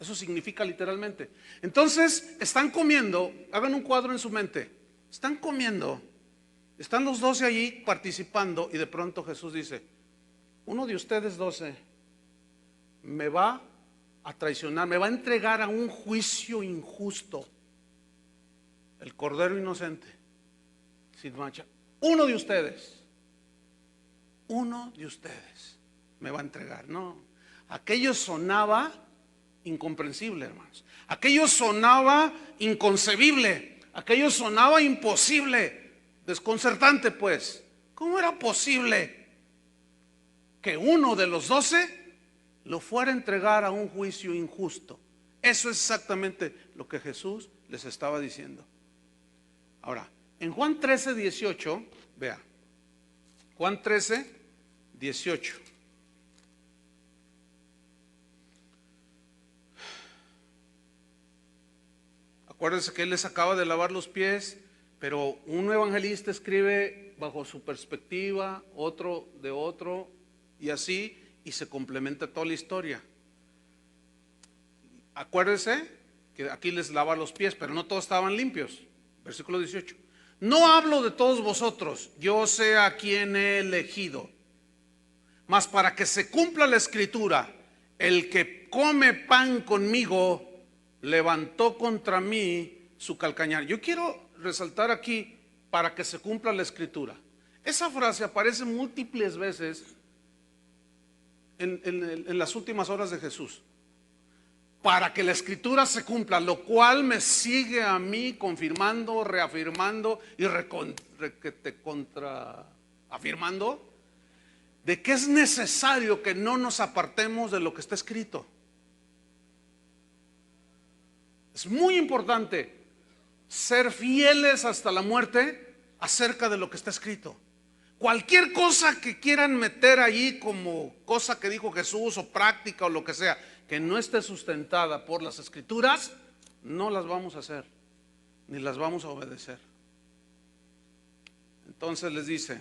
A: Eso significa literalmente. Entonces están comiendo, hagan un cuadro en su mente, están comiendo, están los 12 allí participando, y de pronto Jesús dice: uno de ustedes 12 me va a traicionar, me va a entregar a un juicio injusto. El cordero inocente, sin mancha. Uno de ustedes me va a entregar. No, aquello sonaba incomprensible, hermanos. Aquello sonaba inconcebible. Aquello sonaba imposible, desconcertante, pues. ¿Cómo era posible que uno de los 12 lo fuera a entregar a un juicio injusto? Eso es exactamente lo que Jesús les estaba diciendo. Ahora, en Juan 13, 18, vea, Juan 13, 18. Acuérdense que él les acaba de lavar los pies, pero un evangelista escribe bajo su perspectiva, otro de otro, y así, y se complementa toda la historia. Acuérdense que aquí les lava los pies, pero no todos estaban limpios. Versículo 18. No hablo de todos vosotros, yo sé a quién he elegido, mas para que se cumpla la escritura, el que come pan conmigo levantó contra mí su calcañar. Yo quiero resaltar aquí, para que se cumpla la escritura. Esa frase aparece múltiples veces en las últimas horas de Jesús. Para que la escritura se cumpla, lo cual me sigue a mí confirmando, reafirmando y afirmando de que es necesario que no nos apartemos de lo que está escrito. Es muy importante ser fieles hasta la muerte acerca de lo que está escrito. Cualquier cosa que quieran meter allí como cosa que dijo Jesús o práctica o lo que sea, que no esté sustentada por las escrituras, no las vamos a hacer, ni las vamos a obedecer. Entonces les dice,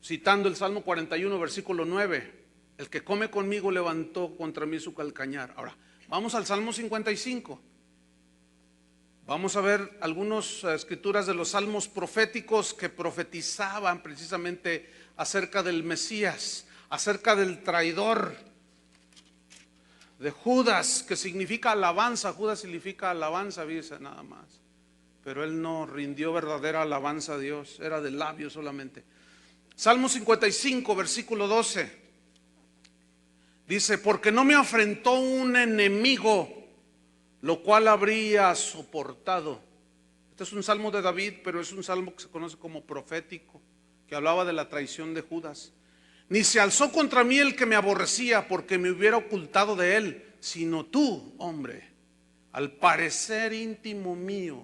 A: citando el Salmo 41, versículo 9, el que come conmigo levantó contra mí su calcañar. Ahora, vamos al Salmo 55. Vamos a ver algunas escrituras de los salmos proféticos que profetizaban precisamente acerca del Mesías, acerca del traidor de Judas, que significa alabanza. Judas significa alabanza, dice nada más. Pero él no rindió verdadera alabanza a Dios, era de labios solamente. Salmo 55, versículo 12. Dice, porque no me afrentó un enemigo, lo cual habría soportado. Este es un salmo de David, pero es un salmo que se conoce como profético, que hablaba de la traición de Judas. Ni se alzó contra mí el que me aborrecía, porque me hubiera ocultado de él, sino tú, hombre, al parecer íntimo mío,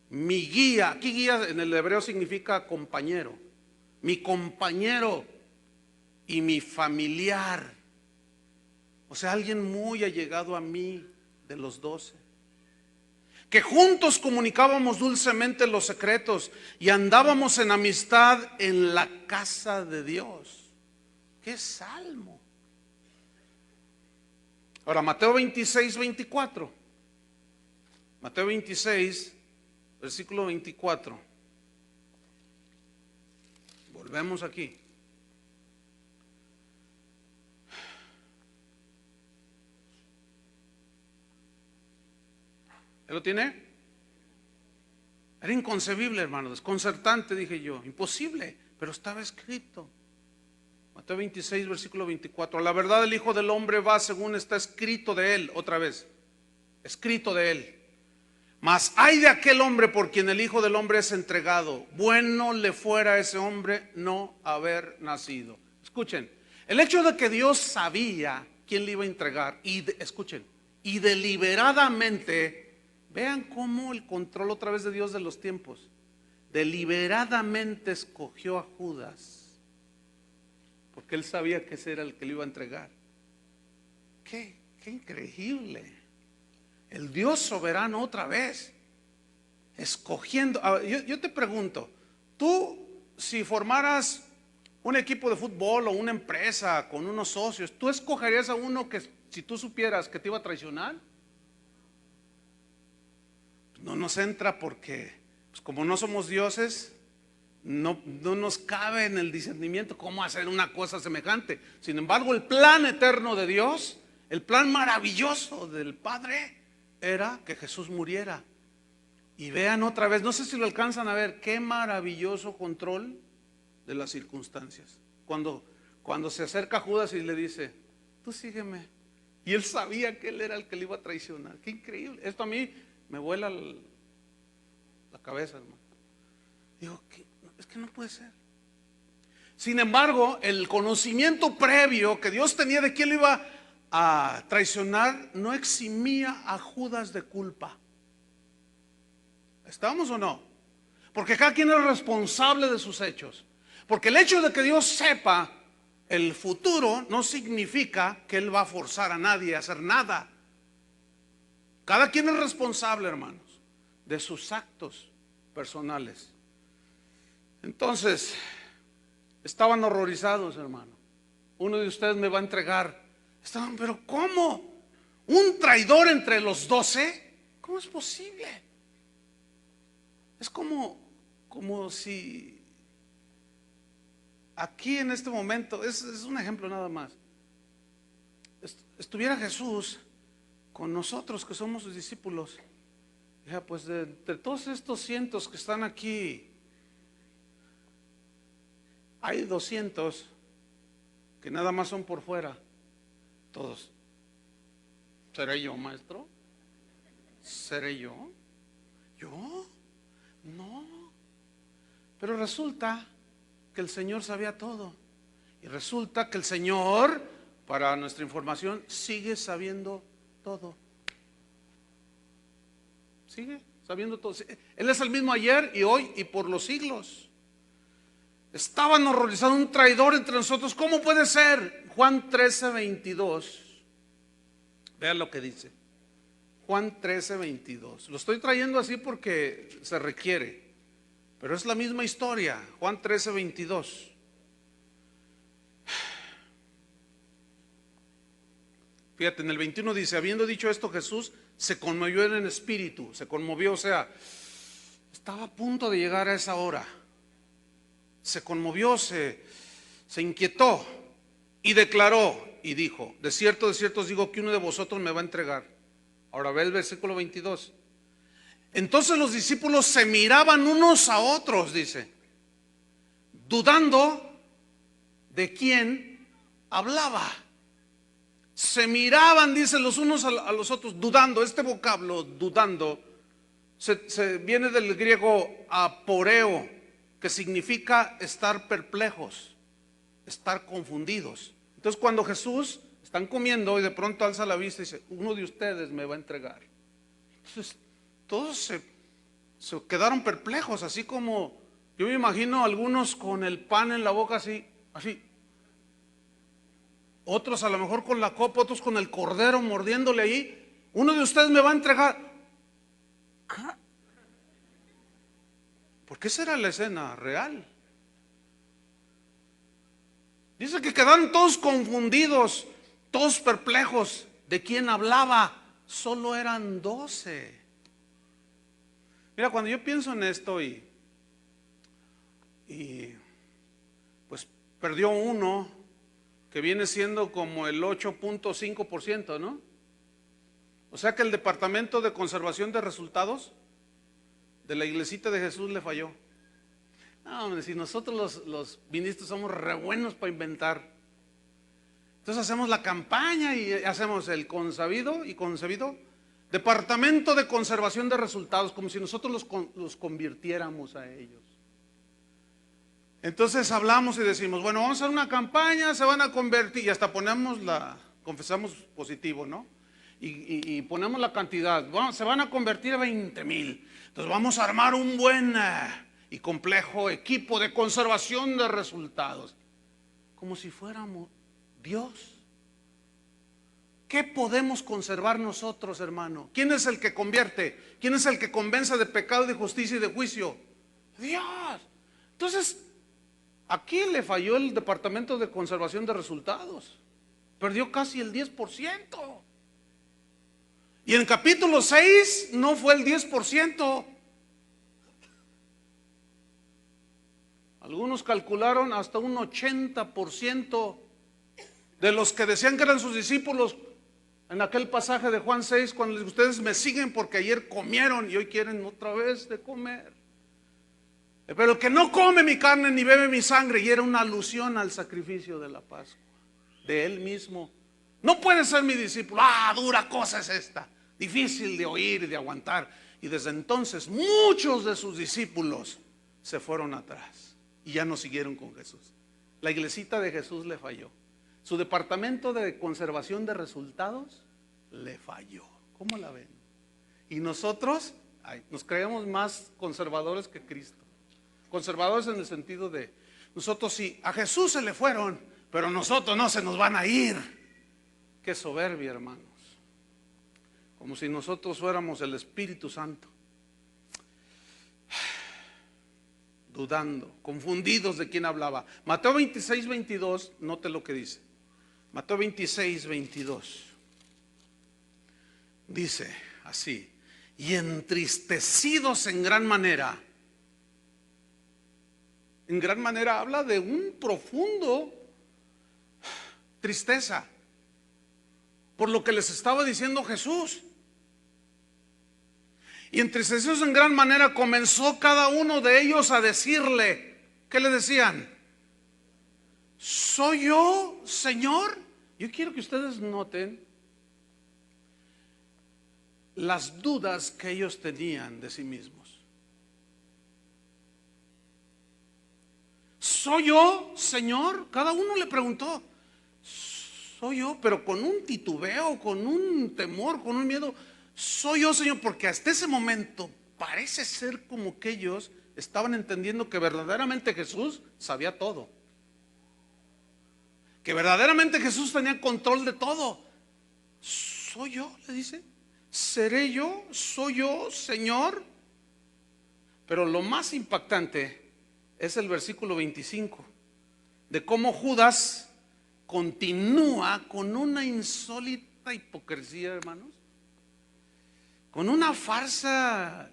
A: mi guía. Aquí guía en el hebreo significa compañero, mi compañero y mi familiar. O sea, alguien muy allegado a mí de los 12, que juntos comunicábamos dulcemente los secretos y andábamos en amistad en la casa de Dios. ¡Qué salmo! Ahora, Mateo 26, 24. Mateo 26, versículo 24. Volvemos aquí. ¿Él lo tiene? Era inconcebible, hermano, desconcertante, dije yo, imposible, pero estaba escrito. Mateo 26, versículo 24. La verdad, el Hijo del Hombre va según está escrito de él, otra vez, escrito de él. Mas hay de aquel hombre por quien el Hijo del Hombre es entregado. Bueno le fuera a ese hombre no haber nacido. Escuchen, el hecho de que Dios sabía quién le iba a entregar, escuchen, y deliberadamente. Vean cómo el control otra vez de Dios de los tiempos. Deliberadamente escogió a Judas, porque él sabía que ese era el que le iba a entregar. Qué increíble. El Dios soberano otra vez, escogiendo. Yo te pregunto, tú si formaras un equipo de fútbol o una empresa con unos socios, ¿tú escogerías a uno que si tú supieras que te iba a traicionar? No nos entra porque, pues como no somos dioses, no nos cabe en el discernimiento cómo hacer una cosa semejante. Sin embargo, el plan eterno de Dios, el plan maravilloso del Padre, era que Jesús muriera. Y vean otra vez, no sé si lo alcanzan a ver, qué maravilloso control de las circunstancias. Cuando se acerca Judas y le dice, tú sígueme. Y él sabía que él era el que le iba a traicionar. Qué increíble. Esto a mí me vuela la cabeza, hermano. Digo, es que no puede ser. Sin embargo, el conocimiento previo que Dios tenía de quién lo iba a traicionar no eximía a Judas de culpa. ¿Estamos o no? Porque cada quien es responsable de sus hechos. Porque el hecho de que Dios sepa el futuro no significa que Él va a forzar a nadie a hacer nada. Cada quien es responsable, hermanos, de sus actos personales. Entonces, Estaban horrorizados, hermano. Uno de ustedes me va a entregar. Estaban, pero ¿cómo? ¿Un traidor entre los 12? ¿Cómo es posible? Es como si aquí en este momento, es un ejemplo nada más, estuviera Jesús con nosotros que somos sus discípulos. Ya, pues de todos estos cientos que están aquí, hay 200 que nada más son por fuera. Todos. ¿Seré yo, maestro? ¿Seré yo? ¿Yo? No. Pero resulta que el Señor sabía todo. Y resulta que el Señor, para nuestra información, sigue sabiendo todo. Sigue sabiendo todo. Él es el mismo ayer y hoy y por los siglos. Estaban horrorizados, un traidor entre nosotros. ¿Cómo puede ser? Juan 13:22. Vean lo que dice. Juan 13:22. Lo estoy trayendo así porque se requiere, pero es la misma historia. Juan 13:22. Fíjate, en el 21 dice: habiendo dicho esto, Jesús se conmovió en el espíritu. Se conmovió, o sea, estaba a punto de llegar a esa hora. Se conmovió, se inquietó y declaró y dijo: de cierto os digo que uno de vosotros me va a entregar. Ahora ve el versículo 22. Entonces los discípulos se miraban unos a otros, dice, dudando de quién hablaba. Se miraban, dice, los unos a los otros, dudando. Este vocablo, dudando, se viene del griego aporeo, que significa estar perplejos, estar confundidos. Entonces cuando Jesús están comiendo y de pronto alza la vista y dice: uno de ustedes me va a entregar. Entonces todos se quedaron perplejos, así como yo me imagino algunos con el pan en la boca así, otros a lo mejor con la copa, otros con el cordero mordiéndole ahí. Uno de ustedes me va a entregar. Porque esa era la escena real. Dice que quedaron todos confundidos, todos perplejos de quién hablaba. Solo eran 12. Mira, cuando yo pienso en esto y pues perdió uno, que viene siendo como el 8.5%, ¿no? O sea que el Departamento de Conservación de Resultados de la Iglesita de Jesús le falló. No, hombre, si nosotros los ministros somos re buenos para inventar. Entonces hacemos la campaña y hacemos el concebido Departamento de Conservación de Resultados, como si nosotros los convirtiéramos a ellos. Entonces hablamos y decimos: bueno, vamos a hacer una campaña, se van a convertir, y hasta confesamos positivo, ¿no? Y ponemos la cantidad. Bueno, se van a convertir a 20,000. Entonces vamos a armar un buen y complejo equipo de conservación de resultados, como si fuéramos Dios. ¿Qué podemos conservar nosotros, hermano? ¿Quién es el que convierte? ¿Quién es el que convence de pecado, de justicia y de juicio? Dios. Entonces aquí le falló el Departamento de Conservación de Resultados. Perdió casi el 10%. Y en capítulo 6 no fue el 10%. Algunos calcularon hasta un 80% de los que decían que eran sus discípulos en aquel pasaje de Juan 6, cuando les dijo: ustedes me siguen porque ayer comieron y hoy quieren otra vez de comer. Pero el que no come mi carne ni bebe mi sangre, y era una alusión al sacrificio de la Pascua, de él mismo, no puede ser mi discípulo. Dura cosa es esta, difícil de oír y de aguantar. Y desde entonces muchos de sus discípulos se fueron atrás y ya no siguieron con Jesús. La iglesita de Jesús le falló. Su departamento de conservación de resultados le falló. ¿Cómo la ven? Y nosotros nos creemos más conservadores que Cristo. Conservadores en el sentido de, nosotros sí, a Jesús se le fueron, pero nosotros no se nos van a ir. Qué soberbia, hermanos. Como si nosotros fuéramos el Espíritu Santo. dudando, confundidos de quién hablaba. Mateo 26, 22, note lo que dice. Mateo 26, 22. Dice así: y entristecidos en gran manera. En gran manera habla de un profundo tristeza por lo que les estaba diciendo Jesús. Y entristecidos en gran manera comenzó cada uno de ellos a decirle, ¿qué le decían? ¿Soy yo, Señor? Yo quiero que ustedes noten las dudas que ellos tenían de sí mismos. ¿Soy yo, Señor? Cada uno le preguntó, soy yo, pero con un titubeo, con un temor, con un miedo. Soy yo, Señor, porque hasta ese momento parece ser como que ellos estaban entendiendo que verdaderamente Jesús sabía todo, que verdaderamente Jesús tenía control de todo. ¿Soy yo?, le dice. ¿Seré yo? ¿Soy yo, Señor? Pero lo más impactante es el versículo 25, de cómo Judas continúa con una insólita hipocresía, hermanos, con una farsa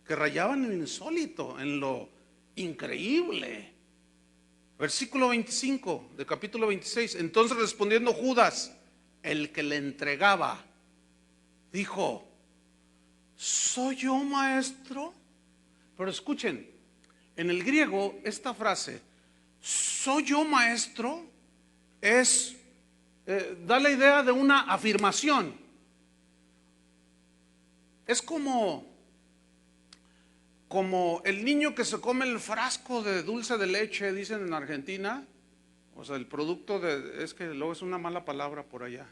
A: que rayaba en lo insólito, en lo increíble. Versículo 25 de capítulo 26. Entonces respondiendo Judas, el que le entregaba, dijo, ¿soy yo, maestro? Pero escuchen, en el griego esta frase, ¿soy yo, maestro?, da la idea de una afirmación. Es como el niño que se come el frasco de dulce de leche, dicen en Argentina. O sea, el producto es que luego es una mala palabra por allá.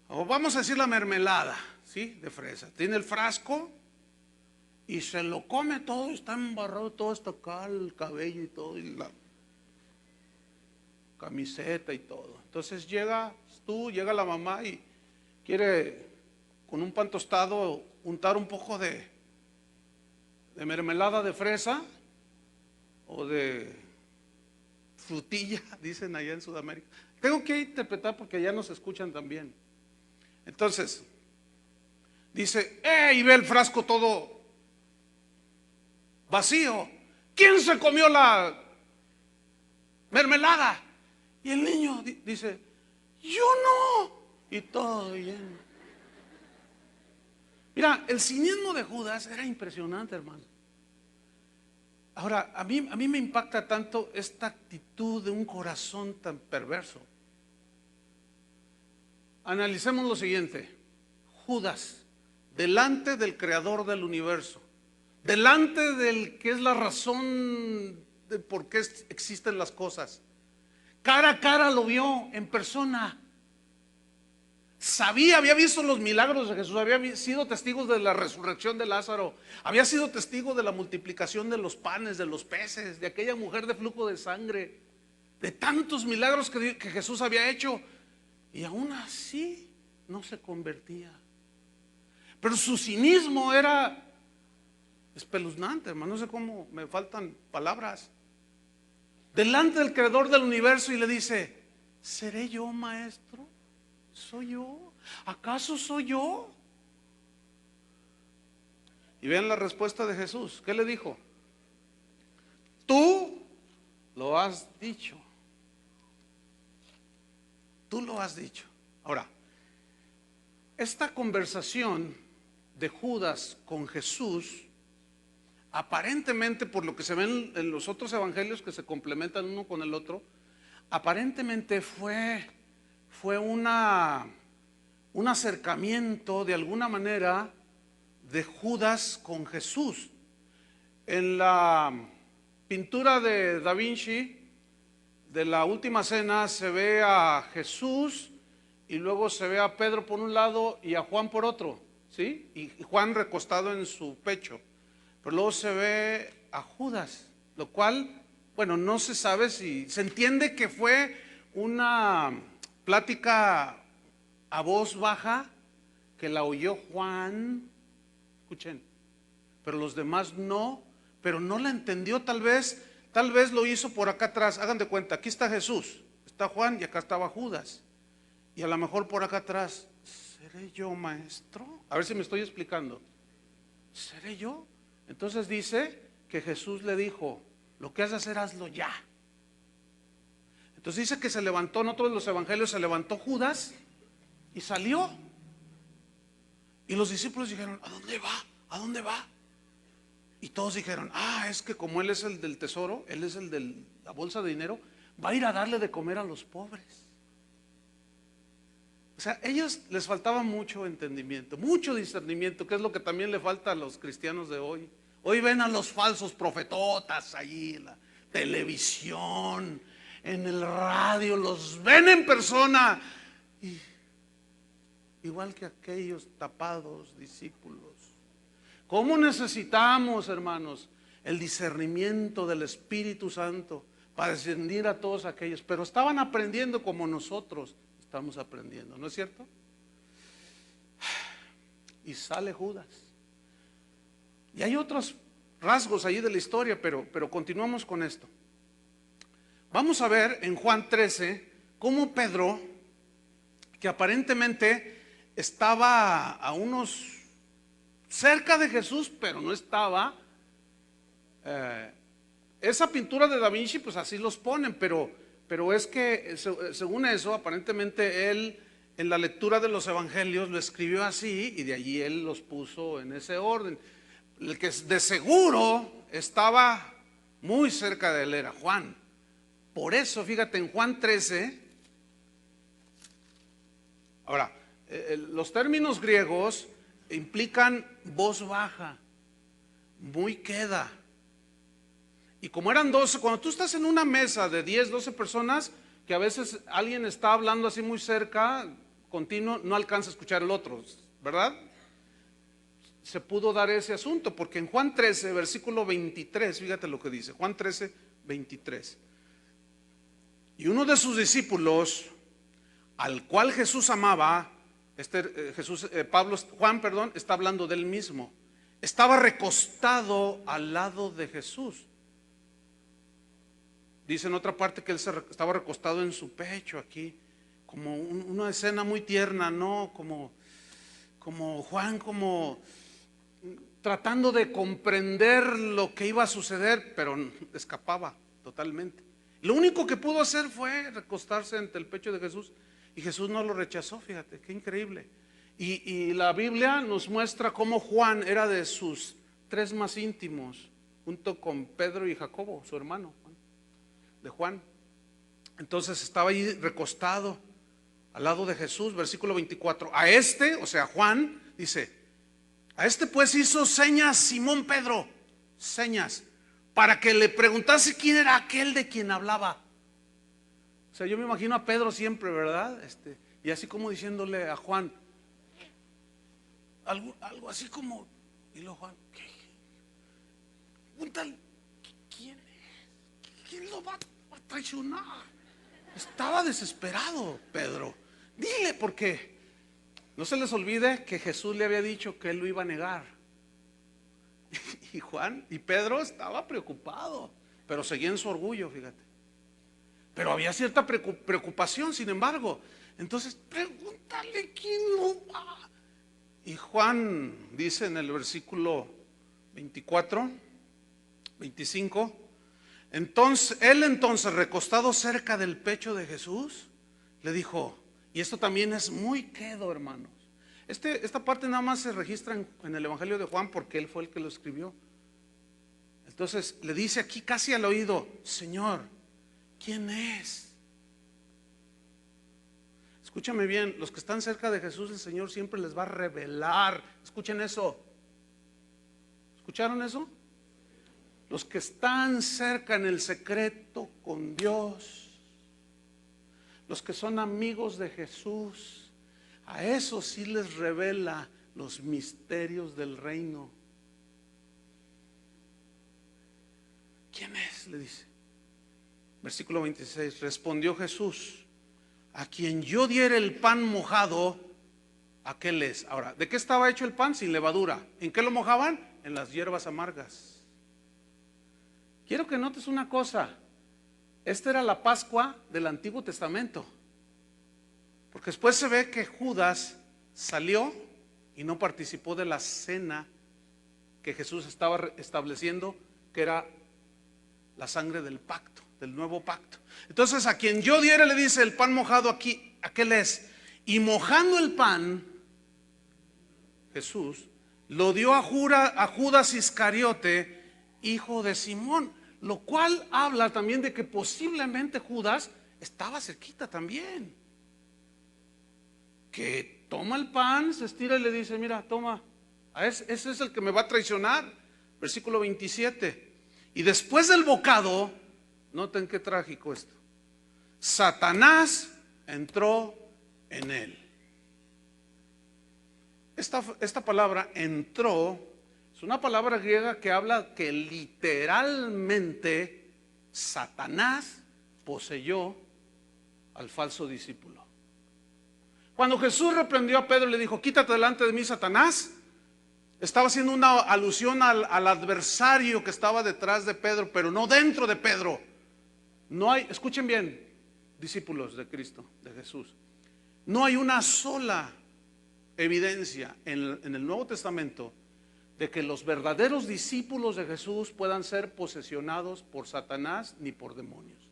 A: O vamos a decir la mermelada, ¿sí?, de fresa. Tiene el frasco y se lo come todo, está embarrado todo hasta acá, el cabello y todo, y la camiseta y todo. Entonces llega la mamá y quiere con un pan tostado untar un poco de mermelada de fresa o de frutilla, dicen allá en Sudamérica. Tengo que interpretar porque allá nos escuchan también. Entonces dice, y ve el frasco todo vacío. ¿Quién se comió la mermelada? Y el niño dice, yo no. Y todo lleno. Mira, el cinismo de Judas era impresionante, hermano. Ahora, a mí me impacta tanto esta actitud de un corazón tan perverso. Analicemos lo siguiente. Judas, delante del creador del universo, delante del que es la razón de por qué existen las cosas, cara a cara lo vio en persona. Había visto los milagros de Jesús, había sido testigo de la resurrección de Lázaro, había sido testigo de la multiplicación de los panes, de los peces, de aquella mujer de flujo de sangre, de tantos milagros que Jesús había hecho, y aún así no se convertía. Pero su cinismo era espeluznante, hermano. No sé cómo, me faltan palabras. Delante del creador del universo y le dice, ¿seré yo, maestro? ¿Soy yo? ¿Acaso soy yo? Y vean la respuesta de Jesús. ¿Qué le dijo? Tú lo has dicho. Tú lo has dicho. Ahora, esta conversación de Judas con Jesús, aparentemente, por lo que se ven en los otros evangelios que se complementan uno con el otro, aparentemente fue un acercamiento de alguna manera de Judas con Jesús. En la pintura de Da Vinci de la Última Cena se ve a Jesús y luego se ve a Pedro por un lado y a Juan por otro, ¿sí? Y Juan recostado en su pecho. Pero luego se ve a Judas, lo cual, bueno, no se sabe si se entiende que fue una plática a voz baja que la oyó Juan, escuchen, pero los demás no, pero no la entendió tal vez lo hizo por acá atrás. Hagan de cuenta, aquí está Jesús, está Juan y acá estaba Judas. Y a lo mejor por acá atrás, ¿seré yo, maestro? A ver si me estoy explicando. ¿Seré yo? Entonces dice que Jesús le dijo, lo que has de hacer, hazlo ya. Entonces dice que se levantó, en otros de los evangelios se levantó Judas y salió. Y los discípulos dijeron, ¿a dónde va? ¿A dónde va? Y todos dijeron, es que como él es el del tesoro, él es el de la bolsa de dinero, va a ir a darle de comer a los pobres. O sea, a ellos les faltaba mucho entendimiento, mucho discernimiento, que es lo que también le falta a los cristianos de hoy. Hoy ven a los falsos profetotas ahí en la televisión, en el radio, los ven en persona. Y igual que aquellos tapados discípulos. ¿Cómo necesitamos, hermanos, el discernimiento del Espíritu Santo para discernir a todos aquellos? Pero estaban aprendiendo como nosotros estamos aprendiendo, ¿no es cierto? Y sale Judas. Y hay otros rasgos allí de la historia, pero continuamos con esto. Vamos a ver en Juan 13 cómo Pedro, que aparentemente estaba a unos cerca de Jesús, pero no estaba. Esa pintura de Da Vinci, pues así los ponen, pero es que según eso, aparentemente él en la lectura de los evangelios lo escribió así y de allí él los puso en ese orden. El que de seguro estaba muy cerca de él era Juan. Por eso, fíjate, en Juan 13, ahora, los términos griegos implican voz baja, muy queda. Y como eran 12, cuando tú estás en una mesa de 10, 12 personas, que a veces alguien está hablando así muy cerca, continuo, no alcanza a escuchar el otro, ¿verdad? Se pudo dar ese asunto, porque en Juan 13, versículo 23, fíjate lo que dice, Juan 13, 23. Y uno de sus discípulos, al cual Jesús amaba, Juan, está hablando del mismo, estaba recostado al lado de Jesús. Dice en otra parte que él estaba recostado en su pecho aquí, como una escena muy tierna, ¿no? Como Juan, como tratando de comprender lo que iba a suceder, pero escapaba totalmente. Lo único que pudo hacer fue recostarse ante el pecho de Jesús y Jesús no lo rechazó, fíjate, qué increíble. Y la Biblia nos muestra cómo Juan era de sus 3 más íntimos, junto con Pedro y Jacobo, su hermano de Juan. Entonces estaba ahí recostado al lado de Jesús, versículo 24. A este, o sea, Juan, dice, a este pues hizo señas Simón Pedro, señas, para que le preguntase quién era aquel de quien hablaba. O sea, yo me imagino a Pedro siempre, ¿verdad? Y así como diciéndole a Juan, algo así como, y luego Juan, ¿qué? Pregúntale, ¿quién es? ¿Quién lo va a traicionar? Estaba desesperado Pedro. Dile, porque no se les olvide que Jesús le había dicho que él lo iba a negar. Y Juan y Pedro estaba preocupado, pero seguía en su orgullo, fíjate. Pero había cierta preocupación, sin embargo. Entonces, pregúntale quién lo va. Y Juan dice en el versículo 24, 25, entonces recostado cerca del pecho de Jesús, le dijo, y esto también es muy quedo, hermanos. Esta parte nada más se registra en el Evangelio de Juan porque él fue el que lo escribió. Entonces le dice aquí casi al oído, Señor, ¿quién es? Escúchame bien, los que están cerca de Jesús, el Señor siempre les va a revelar. Escuchen eso. ¿Escucharon eso? Los que están cerca en el secreto con Dios, los que son amigos de Jesús, a esos sí les revela los misterios del reino. ¿Quién es? Le dice. Versículo 26, respondió Jesús, a quien yo diera el pan mojado, aquel es. Ahora, ¿de qué estaba hecho el pan? Sin levadura. ¿En qué lo mojaban? En las hierbas amargas. Quiero que notes una cosa. Esta era la Pascua del Antiguo Testamento. Porque después se ve que Judas salió y no participó de la cena que Jesús estaba estableciendo, que era la sangre del pacto, del nuevo pacto. Entonces, a quien yo diere, le dice, el pan mojado aquí, aquel es. Y mojando el pan, Jesús lo dio a Judas Iscariote, hijo de Simón, lo cual habla también de que posiblemente Judas estaba cerquita también, que toma el pan, se estira y le dice, mira, toma, ese es el que me va a traicionar. Versículo 27. Y después del bocado, noten qué trágico esto, Satanás entró en él. Esta palabra entró es una palabra griega que habla que literalmente Satanás poseyó al falso discípulo. Cuando Jesús reprendió a Pedro y le dijo, quítate delante de mí, Satanás, estaba haciendo una alusión al adversario que estaba detrás de Pedro, pero no dentro de Pedro. No hay, escuchen bien, discípulos de Cristo, de Jesús, no hay una sola evidencia en el Nuevo Testamento de que los verdaderos discípulos de Jesús puedan ser posesionados por Satanás ni por demonios.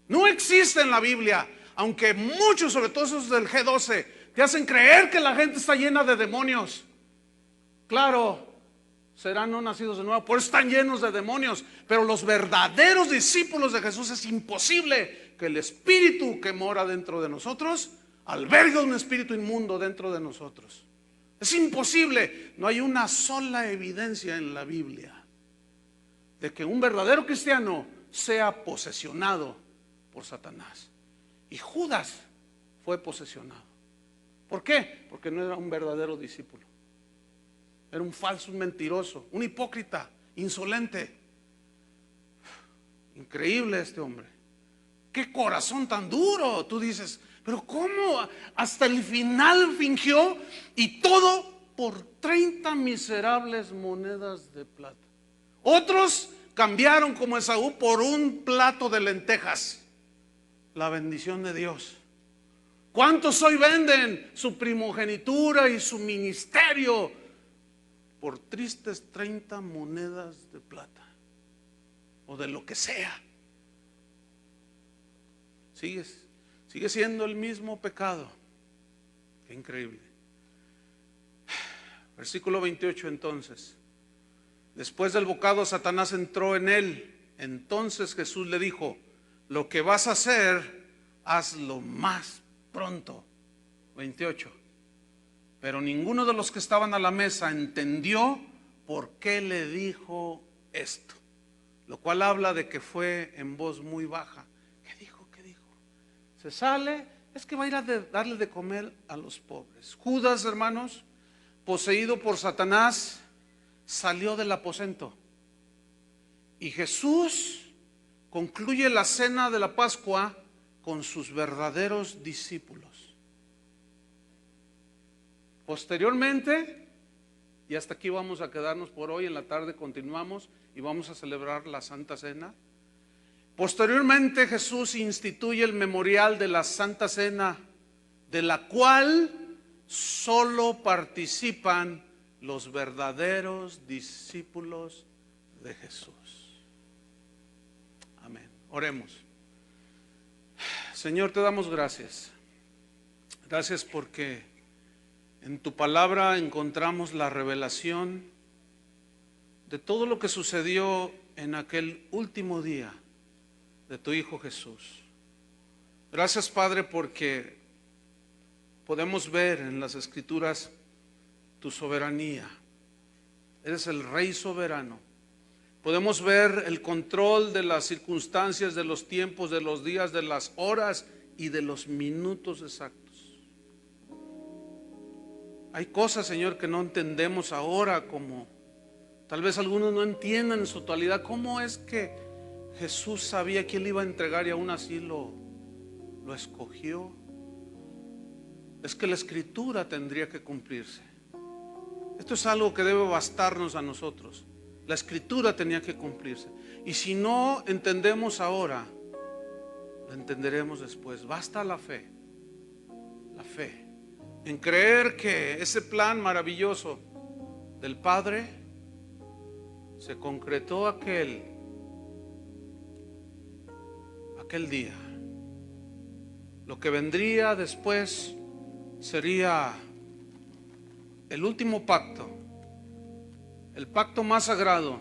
A: No existe en la Biblia, aunque muchos, sobre todo esos del G12, te hacen creer que la gente está llena de demonios. Claro, serán no nacidos de nuevo, por eso están llenos de demonios. Pero los verdaderos discípulos de Jesús, es imposible que el espíritu que mora dentro de nosotros albergue un espíritu inmundo dentro de nosotros. Es imposible. No hay una sola evidencia en la Biblia de que un verdadero cristiano sea posesionado por Satanás. Y Judas fue posesionado. ¿Por qué? Porque no era un verdadero discípulo. Era un falso, un mentiroso, un hipócrita, insolente. Increíble este hombre. Qué corazón tan duro. Tú dices, pero ¿cómo? Hasta el final fingió, y todo por 30 miserables monedas de plata. Otros cambiaron como Esaú por un plato de lentejas. La bendición de Dios. ¿Cuántos hoy venden su primogenitura y su ministerio por tristes 30 monedas de plata o de lo que sea? Sigue siendo el mismo pecado. Qué increíble. Versículo 28. Entonces, después del bocado, Satanás entró en él. Entonces Jesús le dijo, lo que vas a hacer, hazlo más pronto. 28. Pero ninguno de los que estaban a la mesa entendió por qué le dijo esto, lo cual habla de que fue en voz muy baja. ¿Qué dijo? Se sale, es que va a ir a darle de comer a los pobres. Judas, hermanos, poseído por Satanás, salió del aposento. Y Jesús concluye la cena de la Pascua con sus verdaderos discípulos. Posteriormente, y hasta aquí vamos a quedarnos por hoy, en la tarde continuamos y vamos a celebrar la Santa Cena. Posteriormente Jesús instituye el memorial de la Santa Cena, de la cual solo participan los verdaderos discípulos de Jesús. Amén. Oremos. Señor, te damos gracias. Gracias porque en tu palabra encontramos la revelación de todo lo que sucedió en aquel último día de tu Hijo Jesús. Gracias, Padre, porque podemos ver en las Escrituras tu soberanía. Eres el Rey soberano. Podemos ver el control de las circunstancias, de los tiempos, de los días, de las horas y de los minutos exactos. Hay cosas, Señor, que no entendemos ahora, como tal vez algunos no entiendan en su totalidad. ¿Cómo es que Jesús sabía quién le iba a entregar y aún así lo escogió? Es que la Escritura tendría que cumplirse. Esto es algo que debe bastarnos a nosotros. La escritura tenía que cumplirse. Y si no entendemos ahora, lo entenderemos después. Basta la fe en creer que ese plan maravilloso del Padre se concretó aquel día. Lo que vendría después sería el último pacto, el pacto más sagrado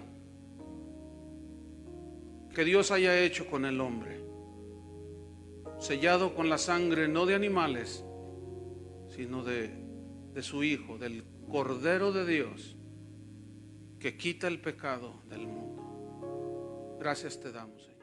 A: que Dios haya hecho con el hombre, sellado con la sangre no de animales, sino de su Hijo, del Cordero de Dios, que quita el pecado del mundo. Gracias te damos, Señor.